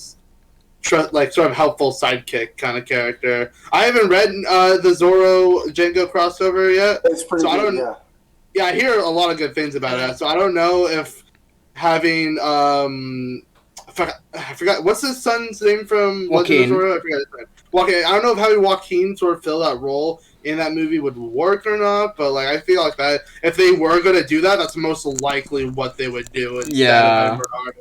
sort of helpful sidekick kind of character. I haven't read the Zorro Django crossover yet, it's pretty good. Yeah, I hear a lot of good things about it. So I don't know if having I forgot what's his son's name from Joaquin. Legend of Zorro. I forgot his name. Joaquin. I don't know if having Joaquin sort of fill that role in that movie would work or not, but like I feel like that if they were going to do that, that's most likely what they would do instead of Bernardo.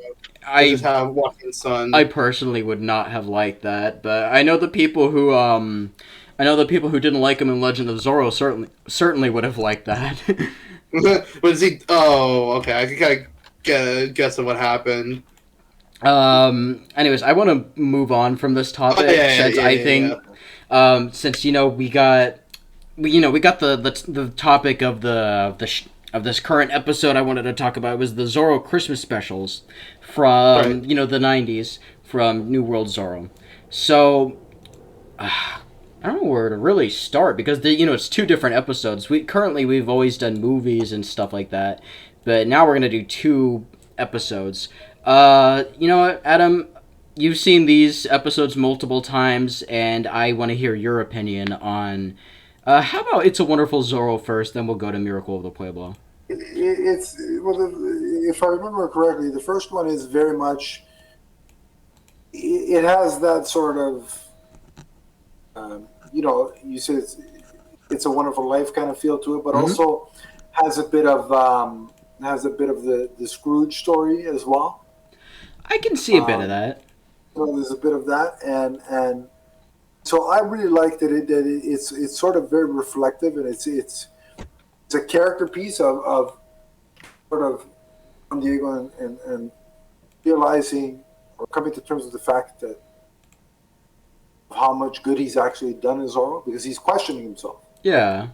Just have Joaquin's son. I personally would not have liked that, but I know the people who didn't like him in Legend of Zorro certainly would have liked that. Was he? Oh, okay. I can kind of get a guess of what happened. Anyways, I want to move on from this topic since we got the topic of of this current episode I wanted to talk about was the Zorro Christmas specials from the 90s from New World Zorro. So I don't know where to really start because it's two different episodes. We've always done movies and stuff like that, but now we're gonna do two episodes. You know what, Adam? You've seen these episodes multiple times, and I want to hear your opinion on. How about It's a Wonderful Zorro first, then we'll go to Miracle of the Pueblo. It's if I remember correctly, the first one is very much. It has that sort of, you said it's a Wonderful Life kind of feel to it, but also has a bit of the Scrooge story as well. I can see a bit of that. So there's a bit of that, and so I really like that it's sort of very reflective, and it's a character piece of sort of Don Diego and realizing or coming to terms with the fact that how much good he's actually done as Zorro, because he's questioning himself. Yeah.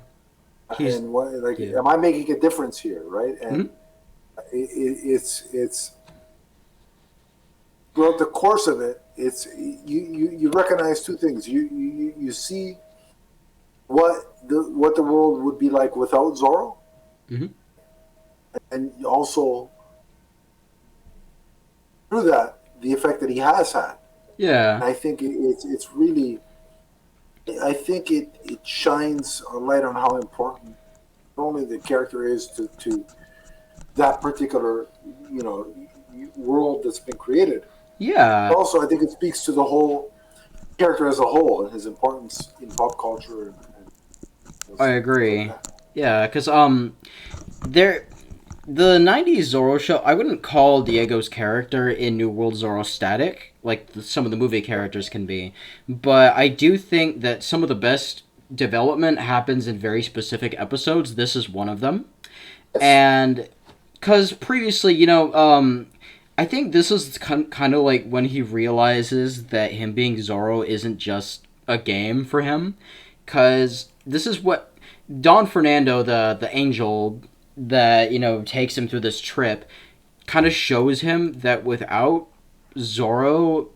And what, am I making a difference here, right? And it's throughout the course of it, it's you recognize two things. You see what the world would be like without Zorro, and you also through that the effect that he has had. Yeah, and I think it's really. I think it shines a light on how important not only the character is to that particular world that's been created. Yeah. But also, I think it speaks to the whole character as a whole and his importance in pop culture. I agree. Yeah, because the 90s Zorro show, I wouldn't call Diego's character in New World Zorro static, like some of the movie characters can be, but I do think that some of the best development happens in very specific episodes. This is one of them. Yes. And, because previously, I think this is kind of like when he realizes that him being Zorro isn't just a game for him, because this is what Don Fernando, the angel that takes him through this trip, kind of shows him that without Zorro,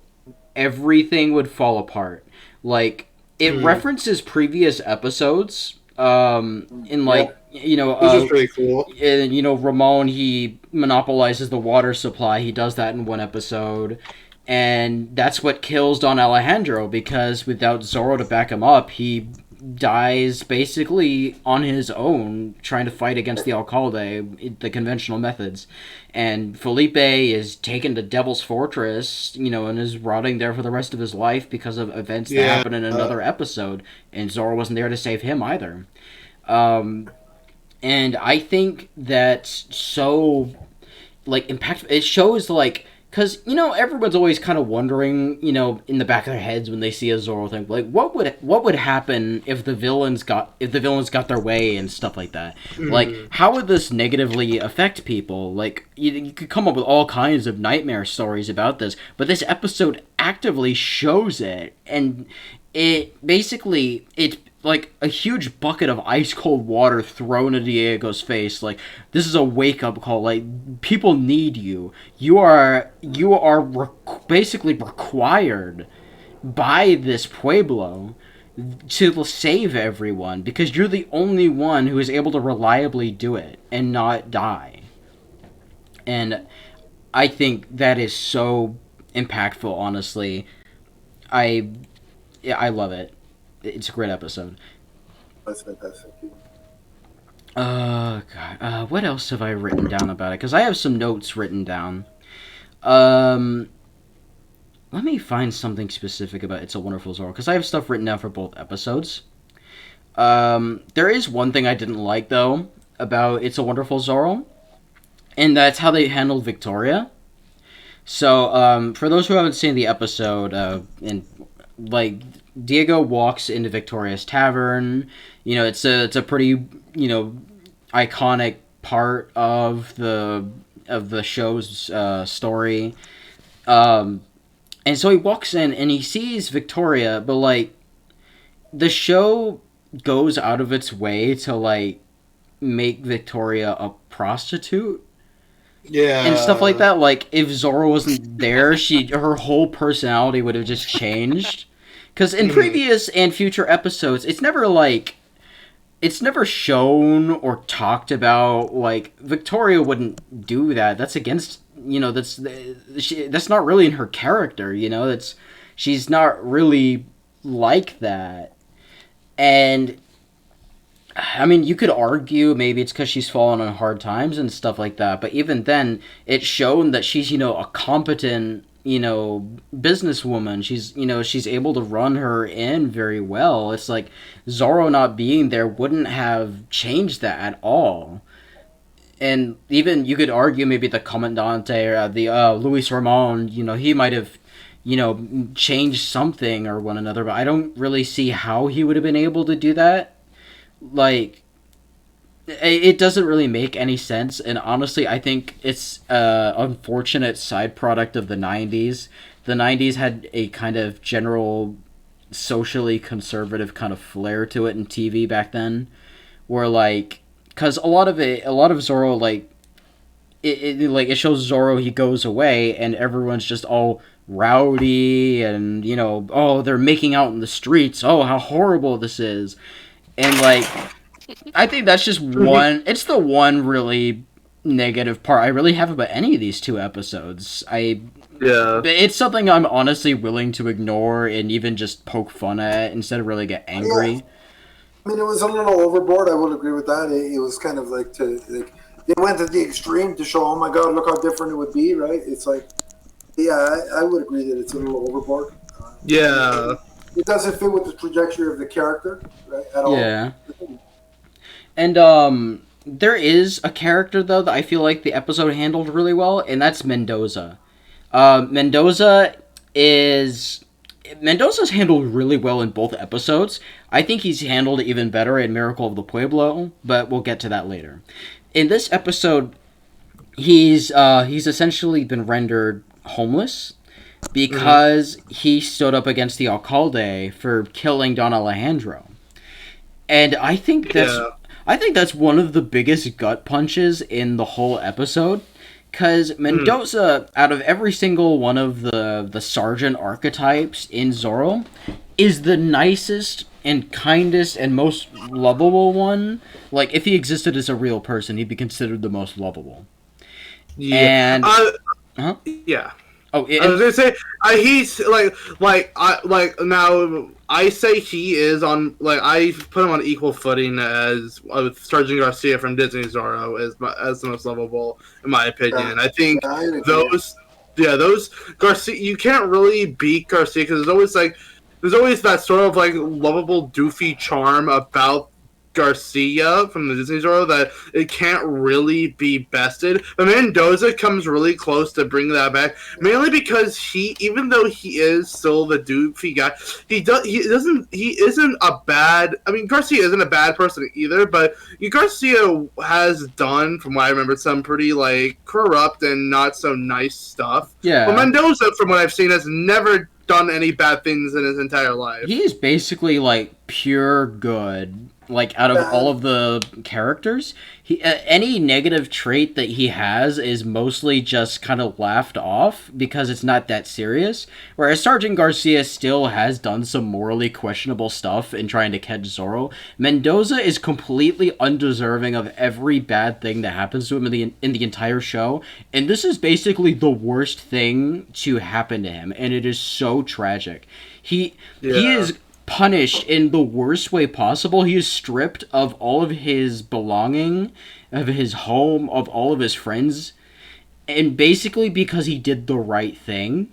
everything would fall apart. Like, it references previous episodes. In like this is pretty cool. And Ramon, he monopolizes the water supply. He does that in one episode. And that's what kills Don Alejandro, because without Zorro to back him up, he dies basically on his own trying to fight against the Alcalde, the conventional methods. And Felipe is taken to Devil's Fortress, and is rotting there for the rest of his life because of events that happen in another episode. And Zorro wasn't there to save him either. And I think that's so, impactful. It shows, because, everyone's always kind of wondering, in the back of their heads when they see a Zorro thing, what would happen if the villains got their way and stuff like that? How would this negatively affect people? You could come up with all kinds of nightmare stories about this, but this episode actively shows it, and it basically, it's like a huge bucket of ice cold water thrown into Diego's face. This is a wake up call. People need you. You are basically required by this pueblo to save everyone, because you're the only one who is able to reliably do it and not die. And I think that is so impactful. Honestly, I love it. It's a great episode. That's fantastic. God. What else have I written down about it? Because I have some notes written down. Let me find something specific about It's a Wonderful Zorro, because I have stuff written down for both episodes. There is one thing I didn't like, though, about It's a Wonderful Zorro, and that's how they handled Victoria. So, for those who haven't seen the episode, Diego walks into Victoria's tavern. It's a pretty, iconic part of the show's story. And so he walks in and he sees Victoria, but the show goes out of its way to make Victoria a prostitute. Yeah. And stuff like that. If Zorro wasn't there, her whole personality would have just changed. Because in previous and future episodes, it's never shown or talked about. Victoria wouldn't do that. That's against, that's not really in her character. She's not really like that. And I mean, you could argue maybe it's because she's fallen on hard times and stuff like that, but even then, it's shown that she's, a competent, businesswoman. She's able to run her inn very well. It's like Zorro not being there wouldn't have changed that at all. And even you could argue maybe the Commandante or the Luis Ramon, he might have, changed something or one another, but I don't really see how he would have been able to do that. Like, it doesn't really make any sense, and honestly I think it's a unfortunate side product of the 90s. The 90s had a kind of general socially conservative kind of flair to it in TV back then, where like, because a lot of Zorro, like it shows Zorro, he goes away and everyone's just all rowdy and oh, they're making out in the streets, oh how horrible this is. And like, I think that's just one. It's the one really negative part I really have about any of these two episodes. Yeah. It's something I'm honestly willing to ignore and even just poke fun at instead of really get angry. Yeah. I mean, it was a little overboard. I would agree with that. It was kind of like they went to the extreme to show, oh my god, look how different it would be, right? It's like, yeah, I would agree that it's a little overboard. Yeah. It doesn't fit with the trajectory of the character, right? At all. Yeah. And there is a character though that I feel like the episode handled really well, and that's Mendoza. Mendoza's handled really well in both episodes. I think he's handled it even better in Miracle of the Pueblo, but we'll get to that later. In this episode, he's essentially been rendered homeless because he stood up against the alcalde for killing Don Alejandro. And I think that's one of the biggest gut punches in the whole episode. Because Mendoza, out of every single one of the sergeant archetypes in Zorro, is the nicest and kindest and most lovable one. Like, if he existed as a real person, he'd be considered the most lovable. Yeah. And... Yeah. Oh, I was gonna say he's now I say he is on, like, I put him on equal footing as Sergeant Garcia from Disney Zorro as the most lovable in my opinion. I think those Garcia, you can't really beat Garcia because there's always that sort of like lovable doofy charm about Garcia from the Disney Zorro that it can't really be bested. But Mendoza comes really close to bringing that back, mainly because even though he is still the doofy guy, he isn't a bad. I mean, Garcia isn't a bad person either, but Garcia has done, from what I remember, some pretty like corrupt and not so nice stuff. Yeah. But Mendoza, from what I've seen, has never done any bad things in his entire life. He is basically like pure good. Like, out of all of the characters, any negative trait that he has is mostly just kind of laughed off because it's not that serious. Whereas Sergeant Garcia still has done some morally questionable stuff in trying to catch Zorro. Mendoza is completely undeserving of every bad thing that happens to him in the entire show. And this is basically the worst thing to happen to him. And it is so tragic. He is punished in the worst way possible. He is stripped of all of his belonging, of his home, of all of his friends, and basically because he did the right thing.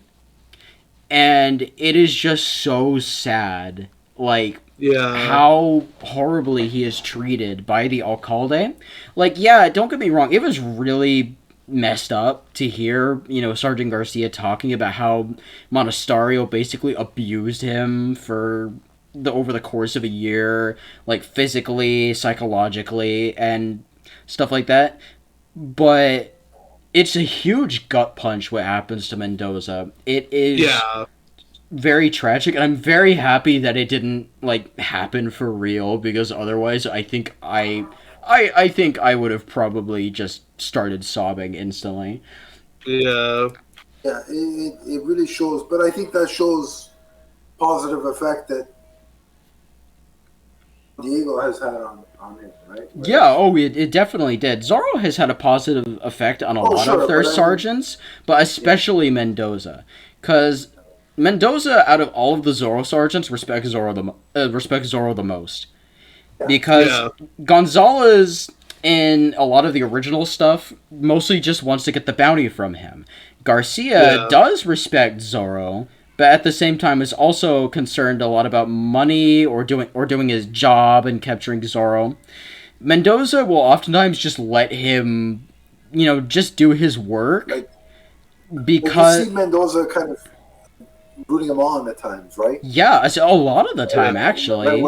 And it is just so sad, like, how horribly he is treated by the alcalde. Like, yeah, don't get me wrong, it was really messed up to hear, Sergeant Garcia talking about how Monasterio basically abused him over the course of a year, like physically, psychologically, and stuff like that. But it's a huge gut punch what happens to Mendoza. It is very tragic, and I'm very happy that it didn't like happen for real, because otherwise I think I would have probably just started sobbing instantly. Yeah. Yeah, it really shows, but I think that shows positive effect that Diego has had on it, right? Yeah, it definitely did. Zorro has had a positive effect on a lot of their sergeants, but especially Mendoza. Because Mendoza, out of all of the Zorro sergeants, respects Zorro the most. because Gonzalez in a lot of the original stuff mostly just wants to get the bounty from him. Garcia does respect Zorro, but at the same time is also concerned a lot about money or doing his job and capturing Zorro. Mendoza will oftentimes just let him, just do his work, because you see Mendoza kind of rooting him on at times, right? Yeah, a lot of the time, actually.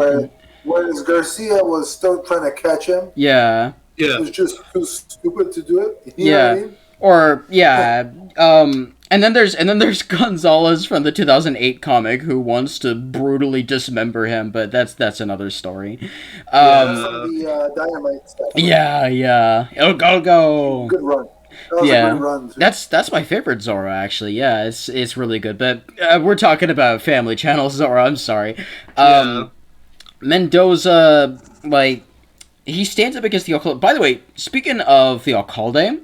Whereas Garcia was still trying to catch him. Yeah. He was just too stupid to do it. You know what I mean? Or and then there's Gonzalez from the 2008 comic who wants to brutally dismember him, but that's another story. From the Dynamite stuff. Yeah. Go. Good run. That was a good run, too. That's my favorite Zorro, actually. Yeah, it's really good. But we're talking about Family Channel Zorro. I'm sorry. Mendoza, he stands up against the Alcalde. By the way, speaking of the Alcalde,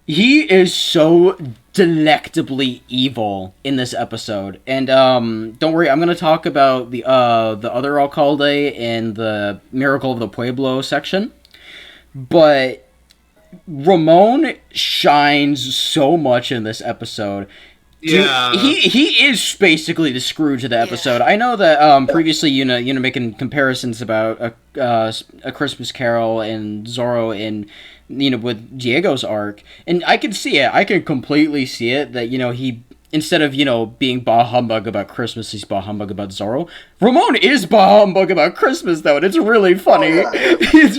he is so delectably evil in this episode. And don't worry, I'm going to talk about the other Alcalde in the Miracle of the Pueblo section. But Ramon shines so much in this episode. Yeah, he is basically the Scrooge of the episode. I know that previously, making comparisons about a Christmas Carol and Zorro and with Diego's arc, and I can see it. I can completely see it that he, instead of being bah humbug about Christmas, he's bah humbug about Zorro. Ramon is bah humbug about Christmas though, and it's really funny. It's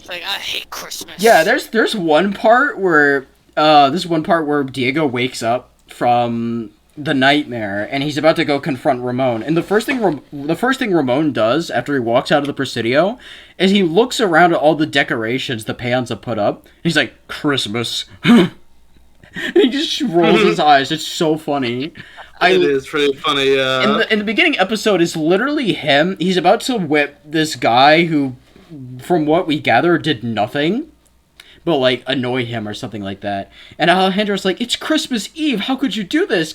like, I hate Christmas. Yeah, there's one part where. Where Diego wakes up from the nightmare and he's about to go confront Ramon. And the first thing Ramon does after he walks out of the Presidio is he looks around at all the decorations the peons have put up. And he's like, Christmas. And he just rolls his eyes. It's so funny. It is pretty funny, yeah. In the beginning episode is literally him. He's about to whip this guy who, from what we gather, did nothing but annoy him or something like that. And Alejandro's like, it's Christmas Eve, how could you do this?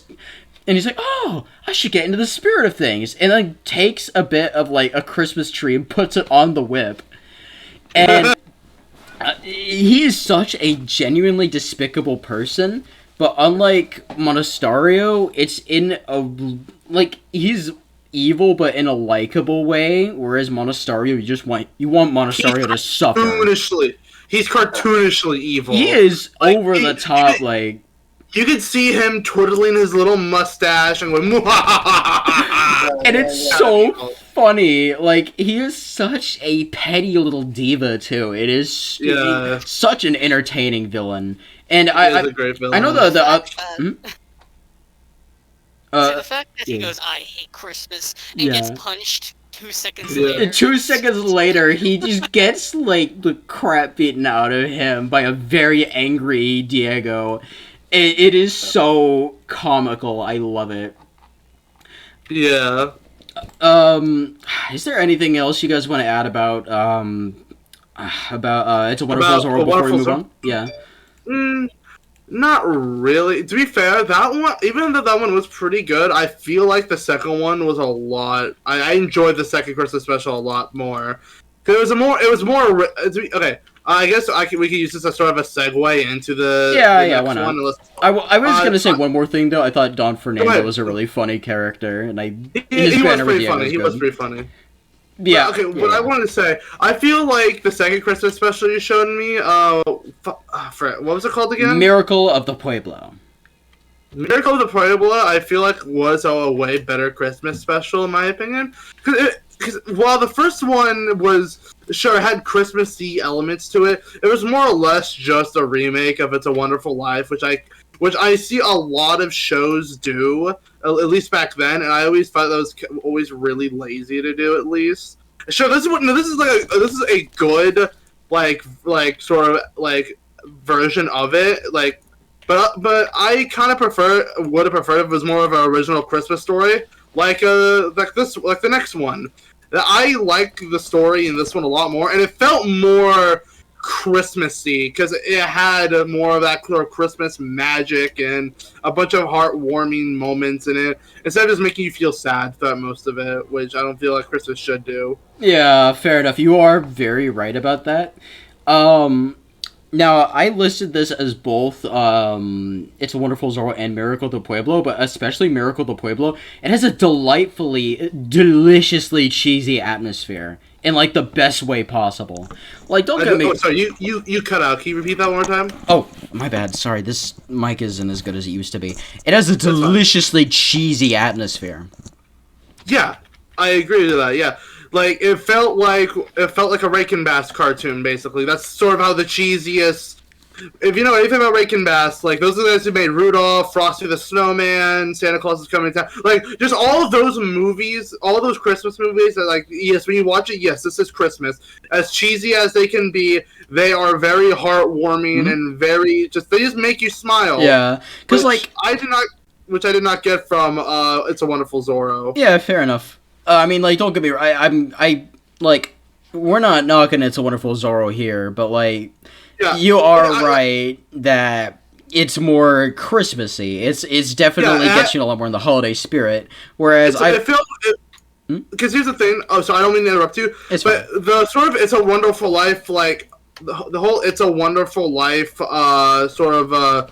And he's like, oh, I should get into the spirit of things. And takes a bit of a Christmas tree and puts it on the whip. And he is such a genuinely despicable person, but unlike Monasterio, it's in a he's evil but in a likable way, whereas Monasterio, you want Monasterio to suffer. He's cartoonishly evil. He is over the top, You could see him twiddling his little mustache and going, and it's so funny. He is such a petty little diva, too. It is such an entertaining villain. And he is a great villain. I know the fact that he goes, I hate Christmas, and gets punched 2 seconds later. 2 seconds later, he just gets, the crap beaten out of him by a very angry Diego. It is so comical. I love it. Yeah. Is there anything else you guys want to add about It's a Wonderful Zorro before we move on? Yeah. Not really. To be fair, that one, even though that one was pretty good, I feel like the second one was a lot. I enjoyed the second Christmas special a lot more. Cause it was more. Okay, I guess we could use this as sort of a segue into the why not? I was gonna say one more thing though. I thought Don Fernando was a really funny character, and he was pretty funny. He was pretty funny. Yeah. But, okay. What I wanted to say, I feel like the second Christmas special you showed me, what was it called again? Miracle of the Pueblo. Miracle of the Pueblo, I feel like was a way better Christmas special in my opinion. Because while the first one was had Christmassy elements to it, it was more or less just a remake of It's a Wonderful Life, which I see a lot of shows do, at least back then, and I always thought that was always really lazy to do. At least, sure, this is a good sort of version of it, but I kind of would have preferred if it was more of an original Christmas story, like the next one. I liked the story in this one a lot more, and it felt more Christmassy because it had more of that sort of Christmas magic and a bunch of heartwarming moments in it instead of just making you feel sad throughout most of it, which I don't feel like Christmas should do. Yeah, fair enough. You are very right about that. Now, I listed this as both It's a Wonderful Zorro and Miracle de Pueblo, but especially Miracle de Pueblo. It has a deliciously cheesy atmosphere in, like, the best way possible. Like, don't get me... Oh, sorry, you cut out. Can you repeat that one more time? Oh, my bad. Sorry, this mic isn't as good as it used to be. It has a deliciously cheesy atmosphere. Yeah, I agree with that, yeah. Like, it felt like a Rankin Bass cartoon, basically. That's sort of how the cheesiest... If you know anything about Rankin Bass, like, those are the guys who made Rudolph, Frosty the Snowman, Santa Claus is Coming to Town. Like, just all of those movies, all of those Christmas movies that, like, yes, when you watch it, yes, this is Christmas. As cheesy as they can be, they are very heartwarming and very... they just make you smile. Yeah, because, like... Which I did not get from It's a Wonderful Zorro. Yeah, fair enough. I mean, like, don't get me wrong. Like, we're not knocking It's a Wonderful Zorro here, but, like, you are right that it's more Christmassy. It's definitely gets you a lot more in the holiday spirit. Whereas because here's the thing. Oh, so I don't mean to interrupt you. But the sort of It's a Wonderful Life, like the whole It's a Wonderful Life, sort of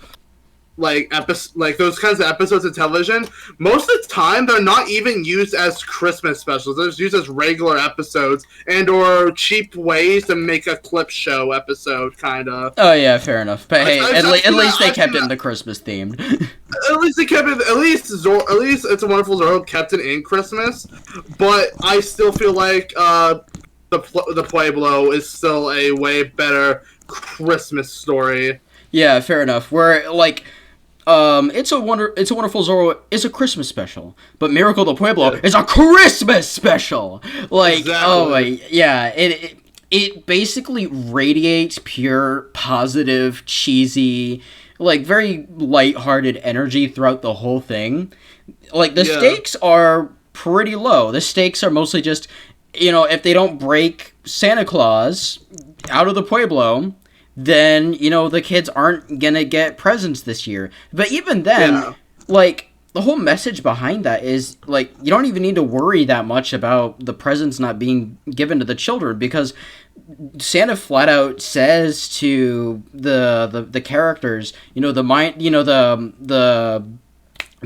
like those kinds of episodes of television, most of the time they're not even used as Christmas specials. They're just used as regular episodes and or cheap ways to make a clip show episode, kind of. Oh yeah, fair enough. But hey, at least they kept it in the Christmas themed. At least they kept it. At least It's a Wonderful Zorro kept it in Christmas. But I still feel like the Pueblo is still a way better Christmas story. Yeah, fair enough. Where like. It's a Wonderful Zorro is a Christmas special, but Miracle de Pueblo is a Christmas special. Like, exactly. Oh my, yeah, it basically radiates pure positive, cheesy, like very lighthearted energy throughout the whole thing. Like the stakes are pretty low. The stakes are mostly just, if they don't break Santa Claus out of the Pueblo, then, the kids aren't gonna get presents this year. But even then, like, the whole message behind that is, like, you don't even need to worry that much about the presents not being given to the children, because Santa flat out says to the characters, the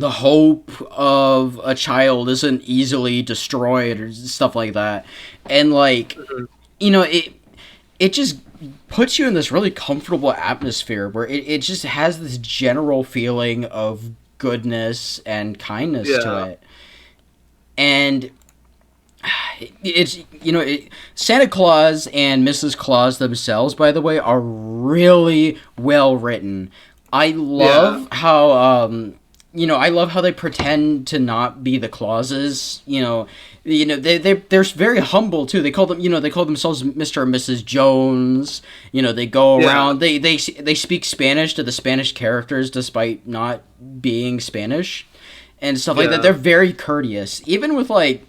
hope of a child isn't easily destroyed or stuff like that. And, like, it just puts you in this really comfortable atmosphere where it just has this general feeling of goodness and kindness to it. And it's, Santa Claus and Mrs. Claus themselves, by the way, are really well written. I love how, I love how they pretend to not be the Clauses, they're very humble too. They call themselves Mr. and Mrs. Jones. They go around. They speak Spanish to the Spanish characters despite not being Spanish, and stuff like that. They're very courteous, even with the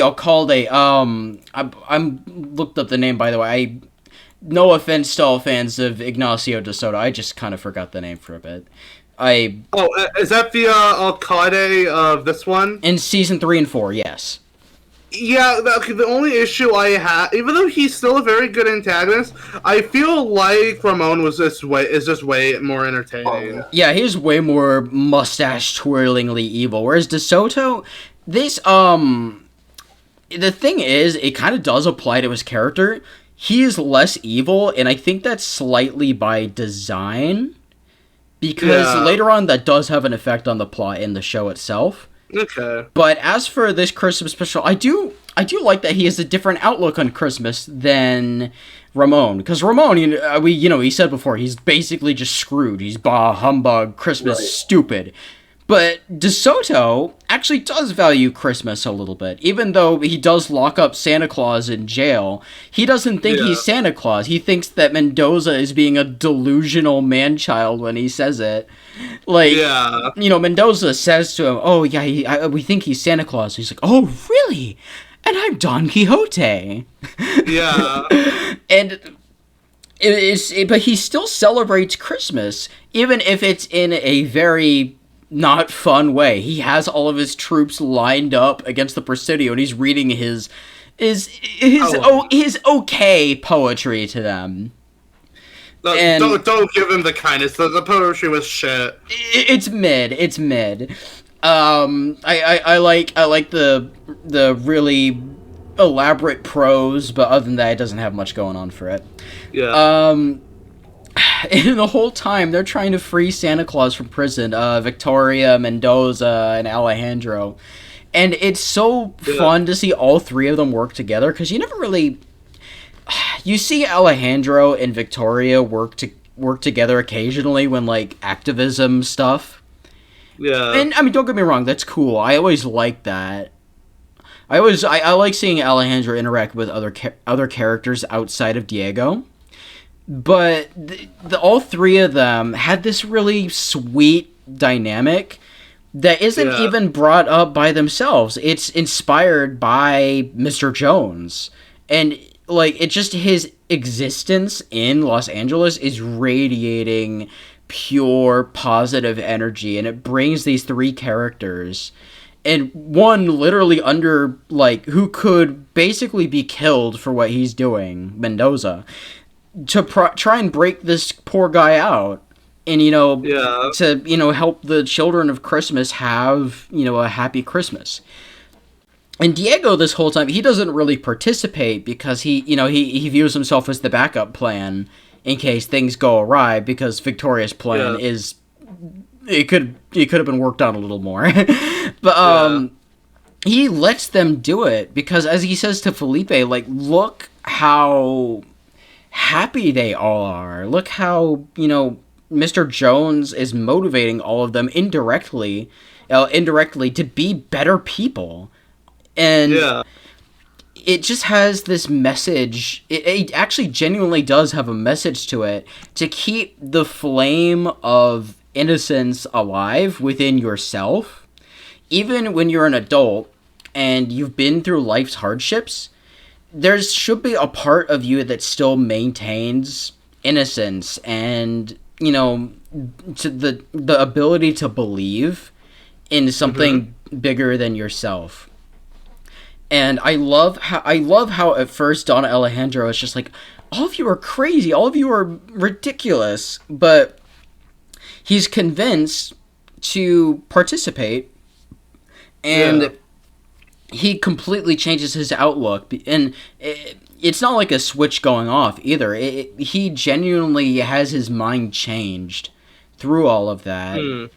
alcalde. I'm looked up the name, by the way. No offense to all fans of Ignacio de Soto. I just kind of forgot the name for a bit. Is that the alcalde of this one? In season 3 and 4, yes. Yeah, the only issue I have, even though he's still a very good antagonist, I feel like Ramon is just way more entertaining. Oh, yeah, he's way more mustache-twirlingly evil, whereas De Soto, the thing is, it kind of does apply to his character. He is less evil, and I think that's slightly by design. Because later on, that does have an effect on the plot in the show itself. Okay. But as for this Christmas special, I do like that he has a different outlook on Christmas than Ramon. Because Ramon, he said before, he's basically just screwed. He's bah humbug, Christmas, stupid. But De Soto actually does value Christmas a little bit. Even though he does lock up Santa Claus in jail, he doesn't think he's Santa Claus. He thinks that Mendoza is being a delusional man-child when he says it. Like, Mendoza says to him, oh, yeah, we think he's Santa Claus. He's like, oh, really? And I'm Don Quixote. Yeah. And but he still celebrates Christmas, even if it's in a very not fun way. He has all of his troops lined up against the Presidio, and he's reading his okay poetry to them. And don't give him the kindness. The poetry was shit. It's mid. I like the really elaborate prose, but other than that, it doesn't have much going on for it. Yeah. And the whole time they're trying to free Santa Claus from prison, Victoria, Mendoza, and Alejandro, and it's so fun to see all three of them work together, because you never really you see Alejandro and Victoria work together occasionally when like activism stuff. Yeah. And I mean, don't get me wrong, that's cool. I always like that. I like seeing Alejandro interact with other characters outside of Diego. But all three of them had this really sweet dynamic that isn't even brought up by themselves. It's inspired by Mr. Jones. And, like, it just, his existence in Los Angeles is radiating pure positive energy. And it brings these three characters, and one literally under, like, who could basically be killed for what he's doing, Mendoza, to try and break this poor guy out, and to help the children of Christmas have a happy Christmas. And Diego, this whole time, he doesn't really participate because he views himself as the backup plan in case things go awry, because Victoria's plan is it could have been worked on a little more. But he lets them do it because, as he says to Felipe, like, look how happy they all are. Look how, Mr. Jones is motivating all of them indirectly to be better people. And it just has this message. It actually genuinely does have a message to it, to keep the flame of innocence alive within yourself. Even when you're an adult and you've been through life's hardships, there should be a part of you that still maintains innocence and, to the ability to believe in something bigger than yourself. And I love how at first Don Alejandro is just like, all of you are crazy, all of you are ridiculous, but he's convinced to participate, and he completely changes his outlook, and it's not like a switch going off either. He genuinely has his mind changed through all of that.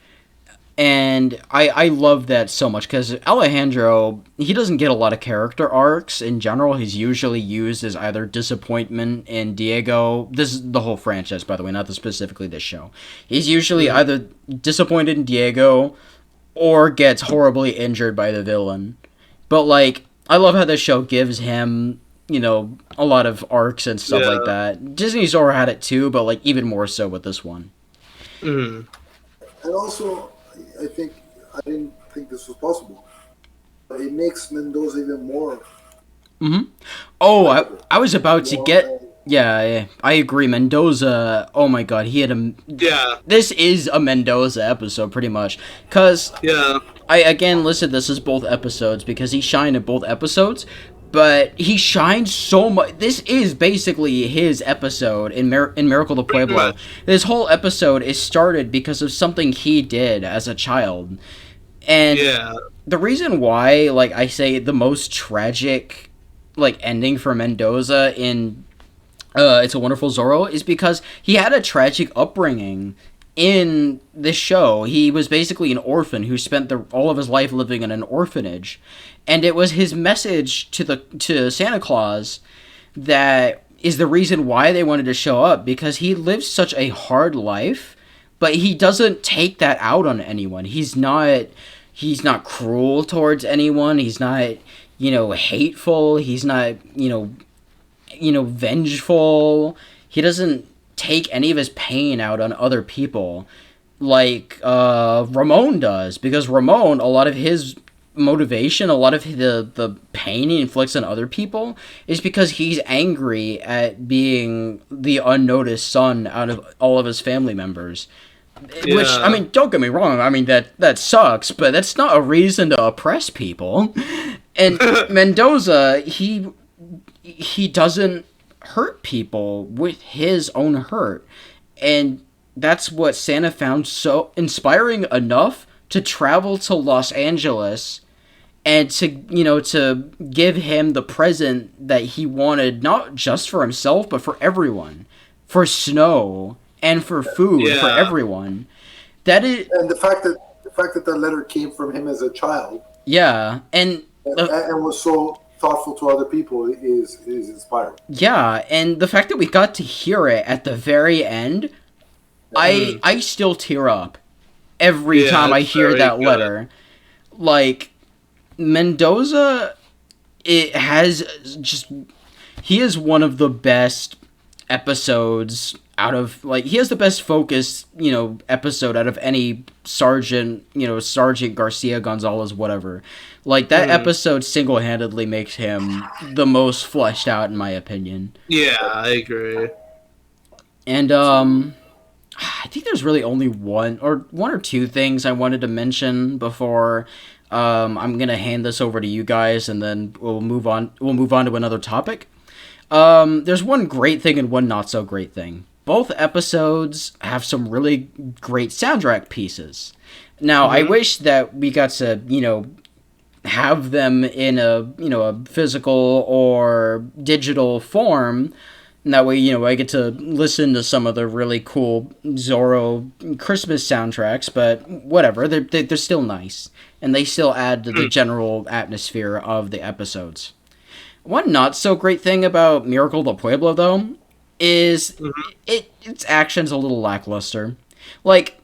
And I love that so much, because Alejandro, he doesn't get a lot of character arcs in general. He's usually used as either disappointment in Diego. This is the whole franchise, by the way, not specifically this show. He's usually either disappointed in Diego or gets horribly injured by the villain. But, like, I love how this show gives him, a lot of arcs and stuff like that. Disney Zorro had it too, but, like, even more so with this one. And also, I didn't think this was possible. It makes Mendoza even more. Oh, I was about to get... Yeah, I agree. Mendoza, oh my god, he had a... Yeah. This is a Mendoza episode, pretty much. Because... Yeah. I, again, listed this as both episodes because he shined in both episodes, but he shines so much. This is basically his episode in Miracle de Pueblo. This whole episode is started because of something he did as a child. And the reason why, like, I say the most tragic, like, ending for Mendoza in It's a Wonderful Zorro is because he had a tragic upbringing. In this show, he was basically an orphan who spent all of his life living in an orphanage, and it was his message to Santa Claus that is the reason why they wanted to show up, because he lives such a hard life, but he doesn't take that out on anyone. He's not cruel towards anyone. He's not, hateful. He's not, vengeful. He doesn't take any of his pain out on other people like Ramon does, because Ramon, a lot of his motivation, a lot of the pain he inflicts on other people is because he's angry at being the unnoticed son out of all of his family members. Yeah. Which, I mean, don't get me wrong, I mean, that sucks, but that's not a reason to oppress people. And Mendoza, he doesn't hurt people with his own hurt. And that's what Santa found so inspiring enough to travel to Los Angeles and to give him the present that he wanted, not just for himself, but for everyone. For snow and for food for everyone. That is, and the fact that that letter came from him as a child, and was so thoughtful to other people is inspiring. Yeah, and the fact that we got to hear it at the very end, I still tear up every time I hear that letter. Like, Mendoza, he is one of the best episodes out of, like, he has the best focused, episode out of any Sergeant Garcia Gonzalez, whatever. Like, that episode single-handedly makes him the most fleshed out, in my opinion. Yeah, I agree. And, I think there's really only one or two things I wanted to mention before I'm gonna hand this over to you guys, and then we'll move on to another topic. There's one great thing and one not so great thing. Both episodes have some really great soundtrack pieces. Now, I wish that we got to, have them in a physical or digital form. And that way, I get to listen to some of the really cool Zorro Christmas soundtracks, but whatever, they're still nice. And they still add to the general atmosphere of the episodes. One not so great thing about Miracle de Pueblo, though, is its action's a little lackluster. Like,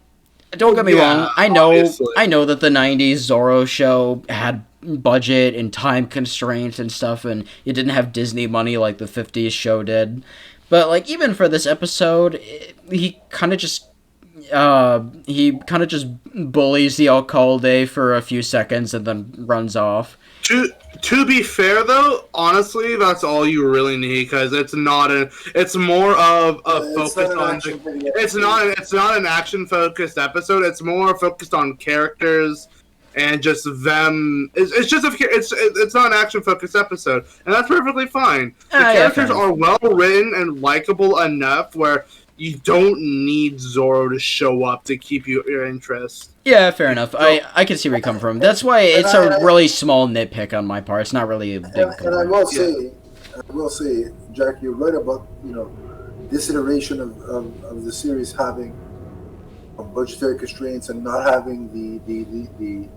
don't get me wrong, I know that the 90s Zorro show had budget and time constraints and stuff, and it didn't have Disney money like the 50s show did. But, like, even for this episode, he kind of just bullies the alcalde for a few seconds and then runs off. To be fair, though, honestly, that's all you really need, because it's more of a focus on it's not an action focused episode. It's more focused on characters and just them. It's not an action focused episode, and that's perfectly fine. The characters are well written and likable enough where you don't need Zorro to show up to keep your interest. Yeah, fair enough. I can see where you come from. That's why it's a really small nitpick on my part. It's not really a big thing. And I will say, Jack, you're right about this iteration of the series having budgetary constraints and not having the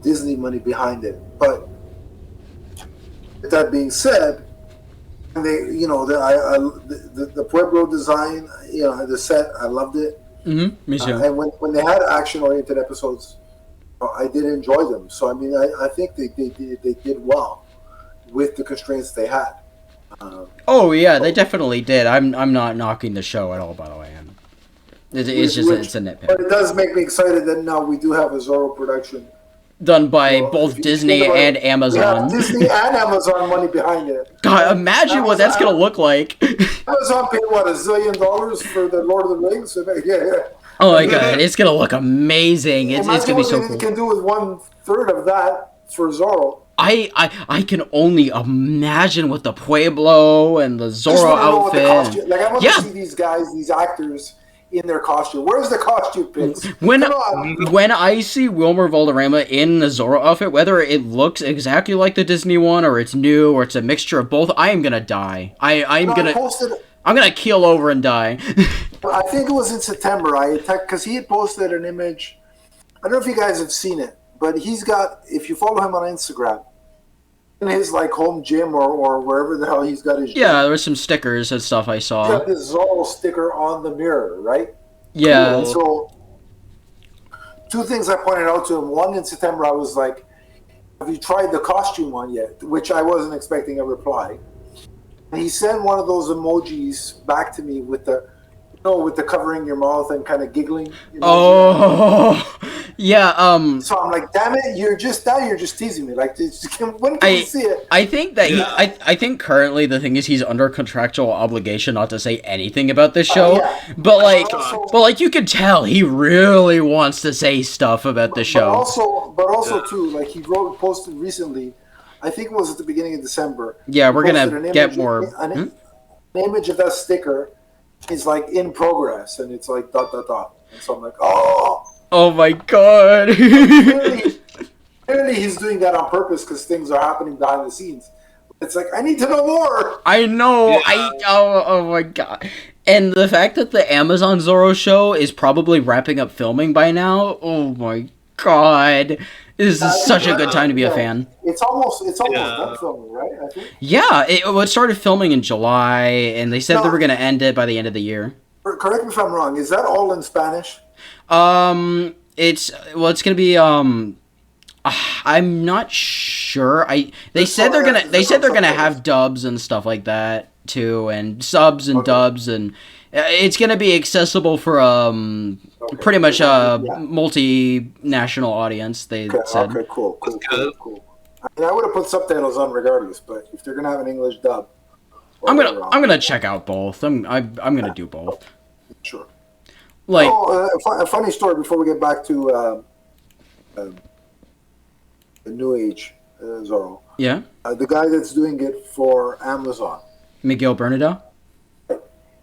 Disney money behind it. But with that being said, the Pueblo design, the set, I loved it. Mm-hmm. Me too. And when they had action-oriented episodes, I did enjoy them. So I mean, I think they did well with the constraints they had. They definitely did. I'm not knocking the show at all, by the way. It's a nitpick. But it does make me excited that now we do have a Zorro production done by both Disney and Amazon. Yeah, Disney and Amazon money behind it. God, imagine what that's gonna look like. Amazon paid $1 zillion for the Lord of the Rings. Yeah. Oh my God, it's gonna look amazing. It's gonna be so cool. What you can do with 1/3 of that for Zorro. I can only imagine with the Pueblo and the Zorro outfit. I want to see these guys, these actors, in their costume. Where's the costume pics? When I see Wilmer Valderrama in the Zorro outfit, whether it looks exactly like the Disney one or it's new or it's a mixture of both, I am gonna die. I'm gonna keel over and die. I think it was in September. Because he had posted an image. I don't know if you guys have seen it, but he's got. If you follow him on Instagram, in his home gym or wherever the hell he's got his gym. Yeah, there were some stickers and stuff I saw. He's got this Zorro sticker on the mirror, right? Yeah. And so, two things I pointed out to him. One, in September, I was like, have you tried the costume one yet? Which I wasn't expecting a reply. And he sent one of those emojis back to me with the covering your mouth and kind of giggling. Oh, Yeah. So I'm like, damn it, you're just teasing me. Like, when can we see it? I think that Yeah. I think currently the thing is he's under contractual obligation not to say anything about this show. Yeah. But like, Also- but like you could tell he really wants to say stuff about the But show. also too, like he posted recently. I think it was at the beginning of December. Yeah, we're he gonna posted an get image- more. An image of that sticker is like in progress, and it's like ... And so I'm like, oh, Oh my god. clearly he's doing that on purpose because things are happening behind the scenes. It's like, I need to know more. I know. Yeah. Oh my god. And the fact that the Amazon Zorro show is probably wrapping up filming by now. Oh my god. This is such a good time to be a fan. It's almost Yeah. done filming, right? I think. Yeah, it started filming in July, and they said they No. were going to end it by the end of the year. Correct me if I'm wrong. Is that all in Spanish? It's gonna be I'm not sure. They said they're gonna have dubs and stuff like that too, and subs and Okay. dubs, and it's gonna be accessible for pretty much a Yeah. multinational audience. They said. Okay, cool. That's good. I mean, I would have put subtitles on regardless, but if they're gonna have an English dub, I'm whatever, gonna check out both. I'm gonna do both. sure. Like A funny story before we get back to the New Age Zorro. yeah, The guy that's doing it for Amazon. Miguel Bernardo.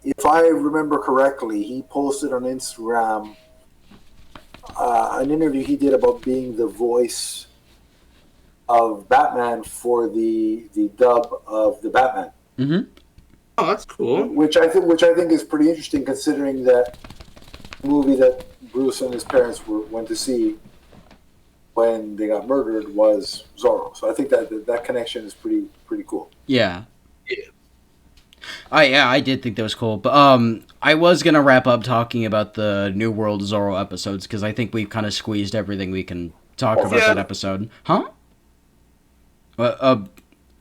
If I remember correctly, he posted on Instagram an interview he did about being the voice of Batman for the dub of the Batman, Mm-hmm. Oh, that's cool. which I think is pretty interesting considering that movie that Bruce and his parents went to see when they got murdered was Zorro. So I think that connection is pretty cool. Yeah. Yeah. I did think that was cool, but I was gonna wrap up talking about the New World Zorro episodes because I think we've kind of squeezed everything we can talk about Yeah. that episode. Huh?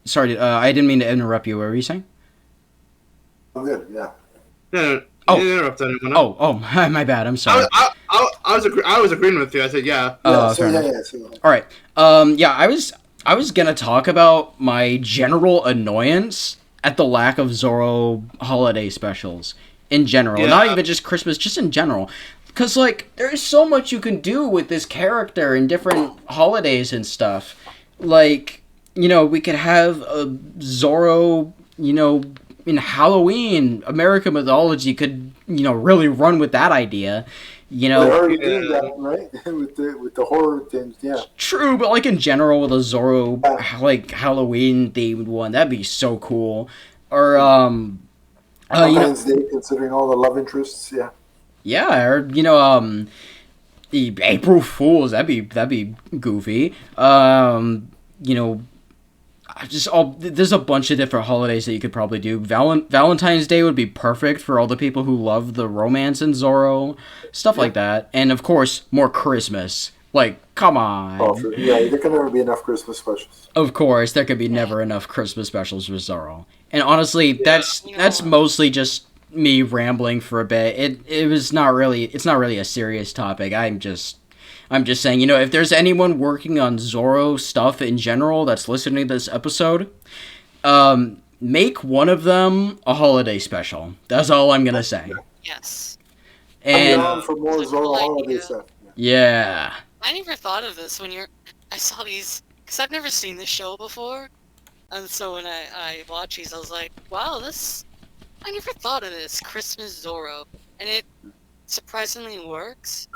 Sorry, I didn't mean to interrupt you. What were you saying? I'm good. Yeah. No, Oh. you didn't interrupt anyone. Oh, my bad. I'm sorry. I was agreeing with you. I said, yeah. Fair enough. So, All right. Yeah, I was gonna talk about my general annoyance at the lack of Zorro holiday specials in general. Yeah. Not even just Christmas, just in general. Because, like, there's so much you can do with this character in different holidays and stuff. Like, you know, we could have a Zorro, you know, in Halloween. American mythology could, you know, really run with that idea. You know, they're already doing that, right? with the horror things, yeah. true, but like in general with a Zorro like Halloween themed one, that'd be so cool. Or you know, Valentine's Day, considering all the love interests, yeah. yeah, or you know, the April Fools, that'd be goofy. You know, there's a bunch of different holidays that you could probably do. Valentine's Day would be perfect for all the people who love the romance in Zorro, stuff like that. And of course, more Christmas. Like, come on. Oh, yeah, there can never be enough Christmas specials. Of course, there could be never enough Christmas specials for Zorro. And honestly, that's mostly just me rambling for a bit. It's not really a serious topic. I'm just saying, you know, if there's anyone working on Zorro stuff in general that's listening to this episode, make one of them a holiday special. That's all I'm gonna say. Yes. I'm And down for more It's a cool Zorro holiday idea. stuff. yeah. I never thought of this when I saw these, because I've never seen this show before. And so when I watch these, I was like, wow, I never thought of this, Christmas Zorro. And it surprisingly works.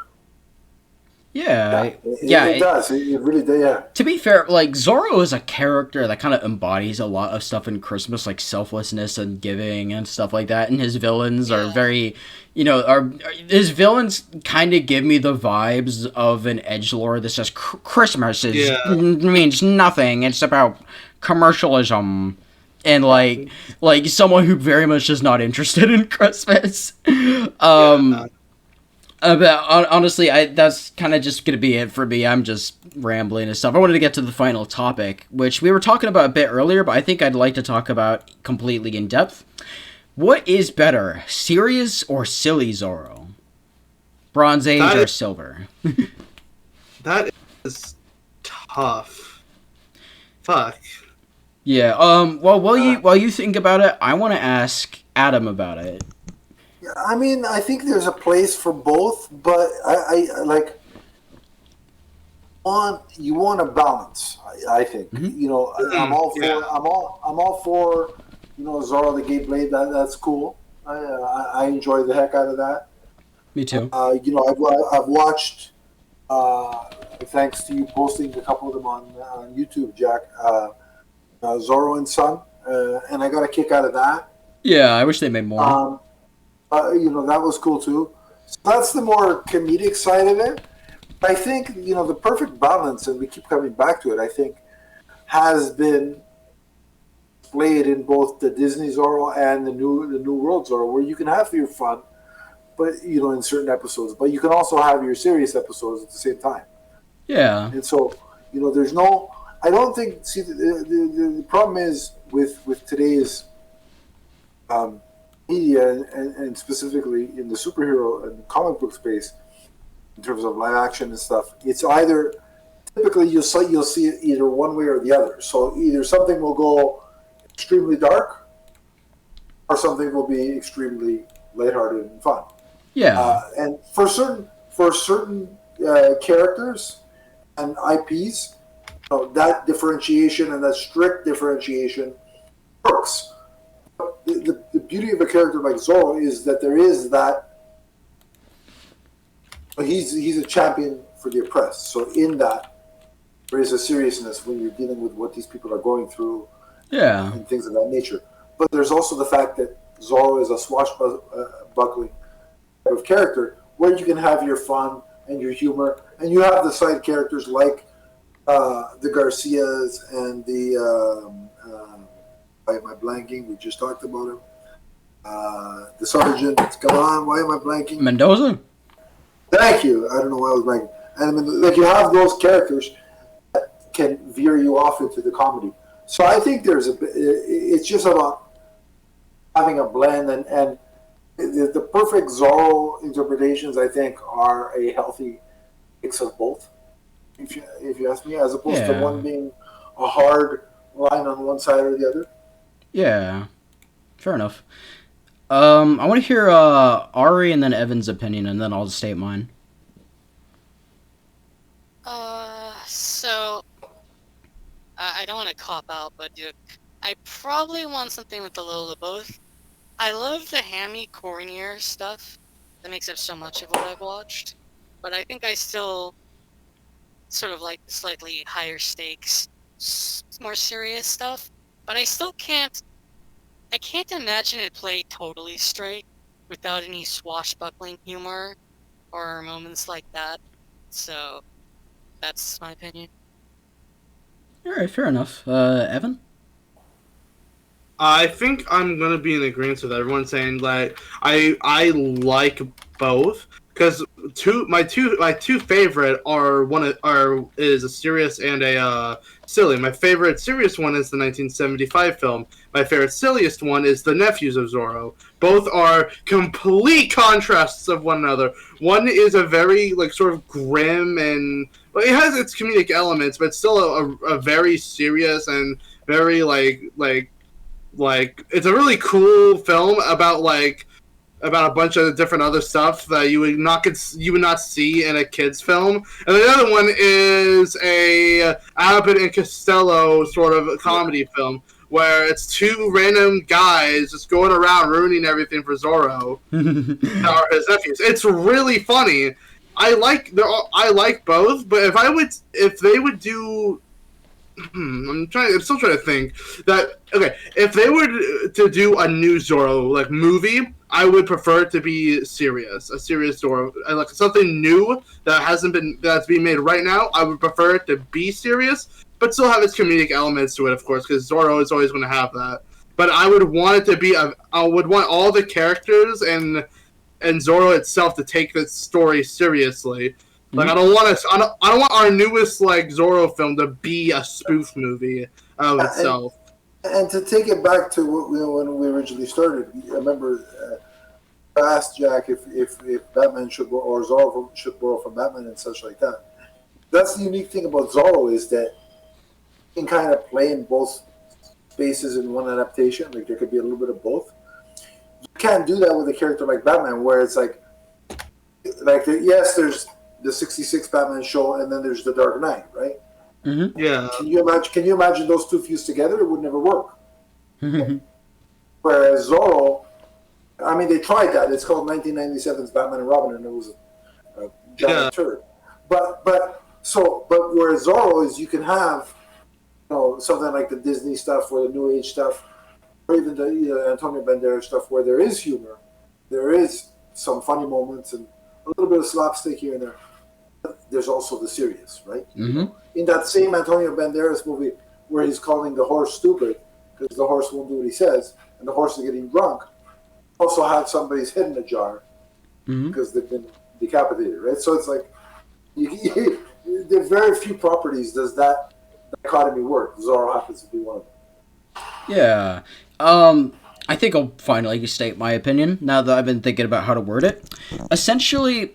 Yeah. It does. It really does, yeah. To be fair, like, Zorro is a character that kind of embodies a lot of stuff in Christmas, like selflessness and giving and stuff like that, and his villains are very, you know, his villains kind of give me the vibes of an edgelord that says Christmas means nothing, it's about commercialism, and, like someone who very much is not interested in Christmas. But honestly, that's kind of just gonna be it for me. I'm just rambling and stuff. I wanted to get to the final topic, which we were talking about a bit earlier, but I think I'd like to talk about completely in depth. What is better, serious or silly Zorro? Bronze Age or Silver? That is tough. Fuck. Yeah. Well, while you think about it, I want to ask Adam about it. Yeah, I mean, I think there's a place for both, but I like you want a balance. I think you know I'm all for Yeah. I'm all for Zorro the Gay Blade. That's cool. I enjoy the heck out of that. Me too. I've watched. Thanks to you posting a couple of them on YouTube, Jack. Zorro and Son, and I got a kick out of that. Yeah, I wish they made more. That was cool too. So that's the more comedic side of it. I think the perfect balance, and we keep coming back to it. I think has been played in both the Disney Zorro and the New World Zorro, where you can have your fun, but in certain episodes, but you can also have your serious episodes at the same time. Yeah. And so there's no. I don't think. See, the problem is with today's media and specifically in the superhero and comic book space, in terms of live action and stuff, it's either typically you'll see it either one way or the other. So either something will go extremely dark, or something will be extremely lighthearted and fun. Yeah. And for certain characters and IPs, that differentiation and that strict differentiation works. The beauty of a character like Zorro is that there is that. He's a champion for the oppressed. So in that, there is a seriousness when you're dealing with what these people are going through, and things of that nature. But there's also the fact that Zorro is a swashbuckling type of character where you can have your fun and your humor, and you have the side characters like the Garcias and the why am I blanking? We just talked about him. The Sergeant. Come on, why am I blanking? Mendoza. Thank you. I don't know why I was blanking. And I mean, like you have those characters that can veer you off into the comedy. So I think it's just about having a blend, and the perfect Zorro interpretations, I think, are a healthy mix of both. If you ask me, as opposed to one being a hard line on one side or the other. Yeah, fair enough. I want to hear Ari and then Evan's opinion, and then I'll state mine. So I don't want to cop out, but I probably want something with a little of both. I love the hammy, cornier stuff that makes up so much of what I've watched, but I think I still sort of like slightly higher stakes, more serious stuff. But I still can't imagine it played totally straight without any swashbuckling humor or moments like that. So that's my opinion. All right, fair enough. Evan? I think I'm gonna be in agreement with everyone saying that I like both, because my two favorite is a serious and a silly. My favorite serious one is the 1975 film. My favorite silliest one is The Nephews of Zorro. Both are complete contrasts of one another. One is a very sort of grim and it has its comedic elements, but still a very serious and very like it's a really cool film about a bunch of different other stuff that you would not see in a kids film. And the other one is a Abbott and Costello sort of comedy film where it's two random guys just going around ruining everything for Zorro that are his nephews. It's really funny. I like both, but if they would do I'm still trying to think that. Okay, if they were to do a new Zorro movie, I would prefer it to be a serious Zorro, like something new that's being made right now. I would prefer it to be serious, but still have its comedic elements to it, of course, because Zorro is always going to have that. But I would want it to be I would want all the characters and Zorro itself to take the story seriously. I don't want our newest Zorro film to be a spoof movie of itself. And to take it back to when we originally started, I remember I asked Jack if Batman should or Zorro should borrow from Batman and such like that. that's the unique thing about Zorro is that you can kind of play in both spaces in one adaptation. Like there could be a little bit of both. You can't do that with a character like Batman, where it's like yes, there's the '66 Batman show, and then there's the Dark Knight, right? Mm-hmm. Yeah. Can you imagine those two fused together? It would never work. Whereas Zorro, I mean, they tried that. It's called 1997's Batman and Robin, and it was a giant turd. But whereas Zorro is, you can have, something like the Disney stuff or the New Age stuff, or even the Antonio Banderas stuff, where there is humor, there is some funny moments and a little bit of slapstick here and there. But there's also the serious, right? Mm-hmm. In that same Antonio Banderas movie where he's calling the horse stupid because the horse won't do what he says, and the horse is getting drunk, also had somebody's head in a jar because they've been decapitated, right? So it's like, there are very few properties does that dichotomy work. Zorro happens to be one of them. Yeah. I think I'll finally state my opinion now that I've been thinking about how to word it. Essentially,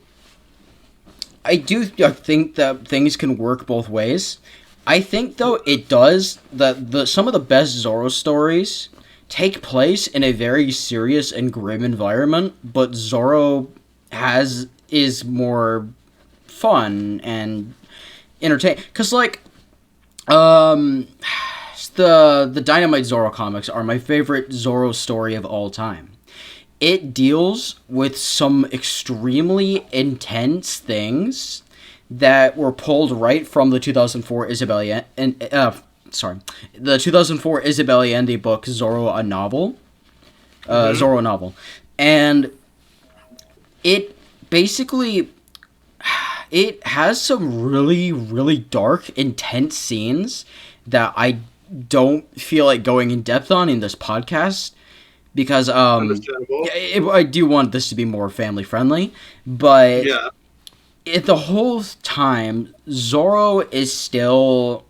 I think that things can work both ways. I think, though, it does that some of the best Zorro stories take place in a very serious and grim environment, but Zorro is more fun and entertaining. Because, like, the Dynamite Zorro comics are my favorite Zorro story of all time. It deals with some extremely intense things that were pulled right from the 2004 Isabelle Allende book Zorro, a novel, Zorro novel, and it basically it has some really, really dark, intense scenes that I don't feel like going in depth on in this podcast because I do want this to be more family friendly, but the whole time Zorro is still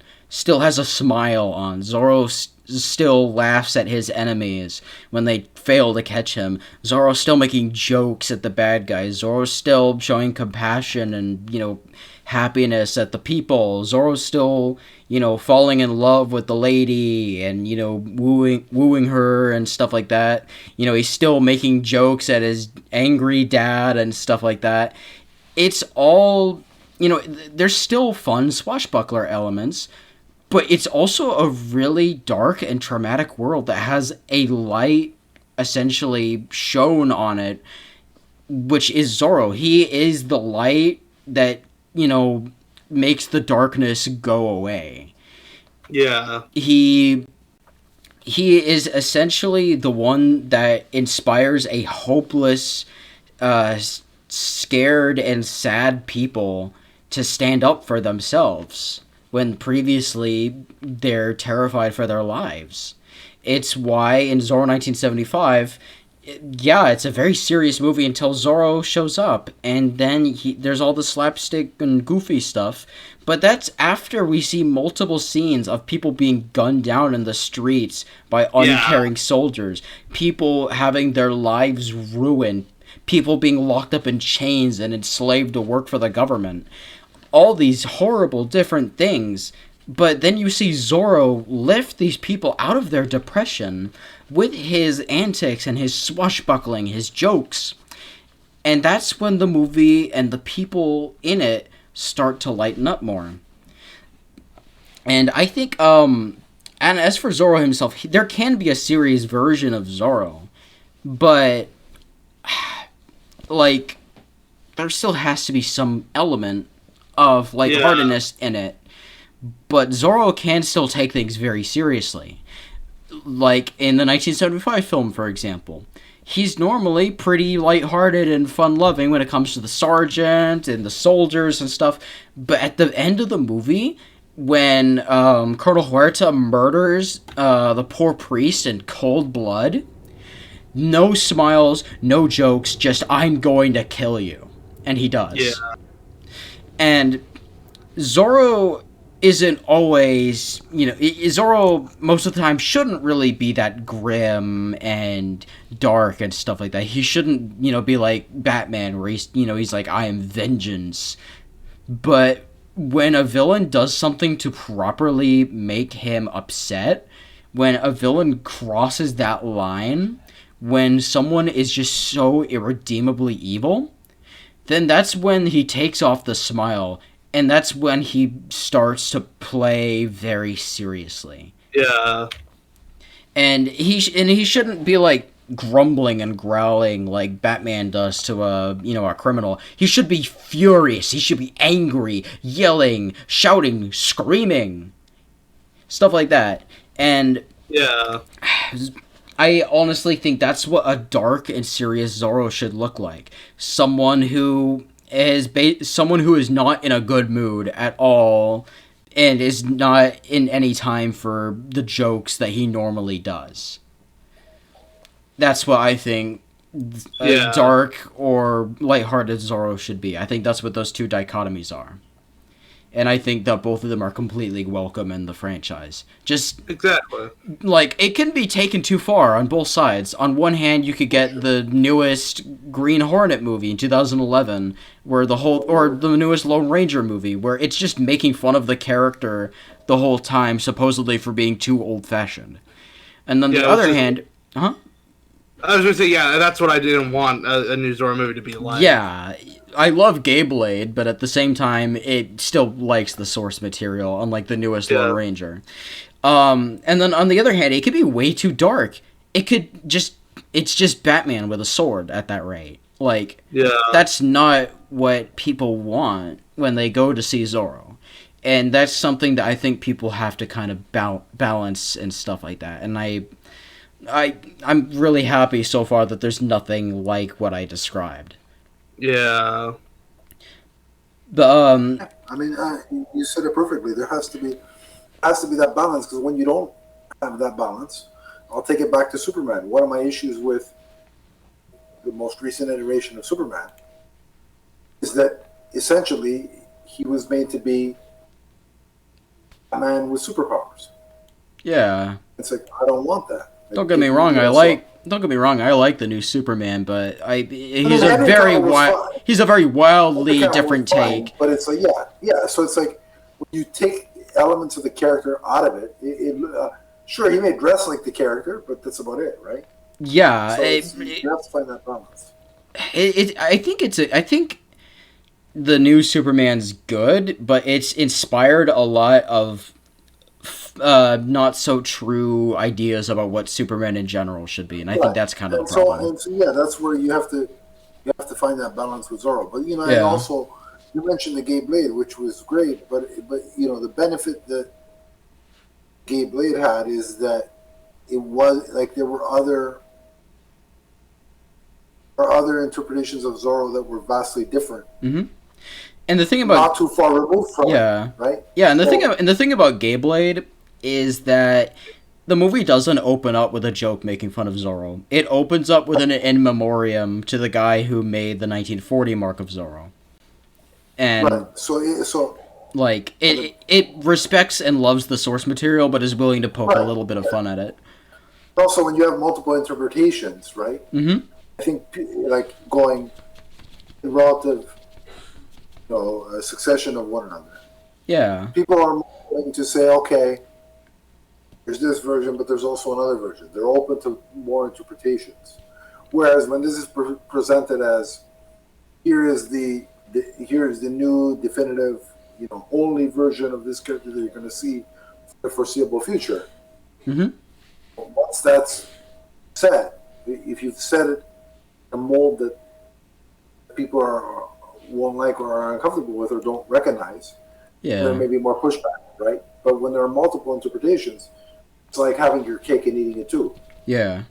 has a smile on. Zorro still laughs at his enemies when they fail to catch him. Zorro's still making jokes at the bad guys. Zorro's still showing compassion and, happiness at the people. Zorro's still, falling in love with the lady and, wooing her and stuff like that. He's still making jokes at his angry dad and stuff like that. It's all, there's still fun swashbuckler elements, but it's also a really dark and traumatic world that has a light essentially shown on it, which is Zorro. He is the light that, makes the darkness go away. Yeah. He is essentially the one that inspires a hopeless, scared and sad people to stand up for themselves when previously they're terrified for their lives. It's why in Zorro 1975, it's a very serious movie until Zorro shows up, and then there's all the slapstick and goofy stuff, but that's after we see multiple scenes of people being gunned down in the streets by uncaring soldiers, people having their lives ruined, people being locked up in chains and enslaved to work for the government. All these horrible different things. But then you see Zorro lift these people out of their depression with his antics and his swashbuckling, his jokes. And that's when the movie and the people in it start to lighten up more. And I think, and as for Zorro himself, there can be a serious version of Zorro. But, like, there still has to be some element of lightheartedness in it. But Zorro can still take things very seriously. Like in the 1975 film, for example. He's normally pretty lighthearted and fun-loving when it comes to the sergeant and the soldiers and stuff. But at the end of the movie, when Colonel Huerta murders the poor priest in cold blood, no smiles, no jokes, just, I'm going to kill you. And he does. Yeah. And Zorro isn't always, Zorro most of the time shouldn't really be that grim and dark and stuff like that. He shouldn't, be like Batman where he's like, I am vengeance. But when a villain does something to properly make him upset, when a villain crosses that line, when someone is just so irredeemably evil, then that's when he takes off the smile, and that's when he starts to play very seriously. Yeah. And he shouldn't be like grumbling and growling like Batman does to a criminal. He should be furious. He should be angry, yelling, shouting, screaming, stuff like that. And Yeah. I honestly think that's what a dark and serious Zorro should look like. Someone who is not in a good mood at all, and is not in any time for the jokes that he normally does. That's what I think a dark or lighthearted Zorro should be. I think that's what those two dichotomies are. And I think that both of them are completely welcome in the franchise. Just exactly. Like, it can be taken too far on both sides. On one hand, you could get the newest Green Hornet movie in 2011, or the newest Lone Ranger movie, where it's just making fun of the character the whole time, supposedly for being too old-fashioned. And then the other hand... Huh? I was going to say, yeah, that's what I didn't want a new Zorro movie to be like. Yeah, I love Gayblade, but at the same time, it still likes the source material, unlike the newest Lone Ranger. And then on the other hand, it could be way too dark. It's just Batman with a sword at that rate. Like, that's not what people want when they go to see Zorro. And that's something that I think people have to kind of balance and stuff like that. And I'm really happy so far that there's nothing like what I described. Yeah. But I mean, you said it perfectly. There has to be that balance, because when you don't have that balance, I'll take it back to Superman. One of my issues with the most recent iteration of Superman is that essentially he was made to be a man with superpowers. Yeah. It's like, I don't want that. Don't get me wrong, I like the new Superman, but he's a very wildly different take. But it's like, yeah. So it's like, when you take elements of the character out of it, sure, he may dress like the character, but that's about it, right? Yeah. So you have to find that balance. I think the new Superman's good, but it's inspired a lot of not so true ideas about what Superman in general should be, and I think that's kind of the problem. So that's where you have to find that balance with Zorro. But and also you mentioned the Gay Blade, which was great, but the benefit that Gay Blade had is that it was like there were other interpretations of Zorro that were vastly different. Mm-hmm. And the thing about not too far removed from it, right? Yeah, and the thing about Gay Blade is that the movie doesn't open up with a joke making fun of Zorro. It opens up with an in memoriam to the guy who made the 1940 mark of Zorro. And right. So like it respects and loves the source material, but is willing to poke a little bit of fun at it. Also, when you have multiple interpretations, right? Mm-hmm. I think like going in relative, a succession of one another. Yeah. People are willing to say, okay, there's this version, but there's also another version. They're open to more interpretations. Whereas when this is presented as, here is the new definitive, only version of this character that you're going to see for the foreseeable future. Mm-hmm. Once that's set, if you've set it in a mold that people won't like or are uncomfortable with or don't recognize, there may be more pushback, right? But when there are multiple interpretations, it's like having your cake and eating it too. Yeah.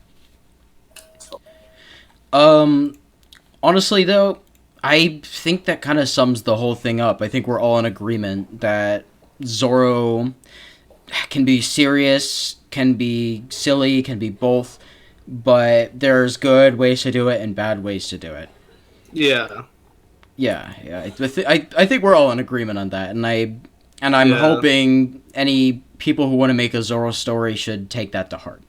Honestly, though, I think that kind of sums the whole thing up. I think we're all in agreement that Zorro can be serious, can be silly, can be both, but there's good ways to do it and bad ways to do it. Yeah. Yeah. I think we're all in agreement on that, and I'm hoping any people who want to make a Zorro story should take that to heart.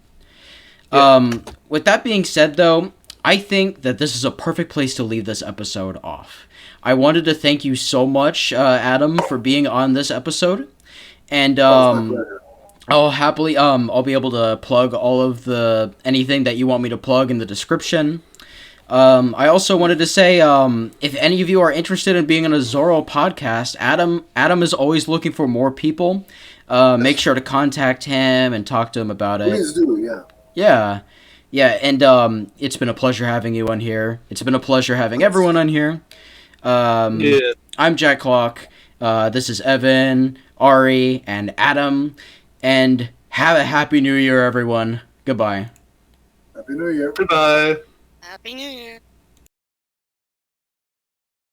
Yeah. With that being said, though, I think that this is a perfect place to leave this episode off. I wanted to thank you so much, Adam, for being on this episode. And That was my pleasure. I'll be able to plug all of anything that you want me to plug in the description. I also wanted to say, if any of you are interested in being on a Zorro podcast, Adam is always looking for more people. Make sure to contact him and talk to him about it. Please do, yeah. Yeah. Yeah, and it's been a pleasure having you on here. It's been a pleasure having everyone on here. Yeah. I'm Jack Clock. This is Evan, Ari, and Adam. And have a happy new year, everyone. Goodbye. Happy New Year. Goodbye. Happy New Year.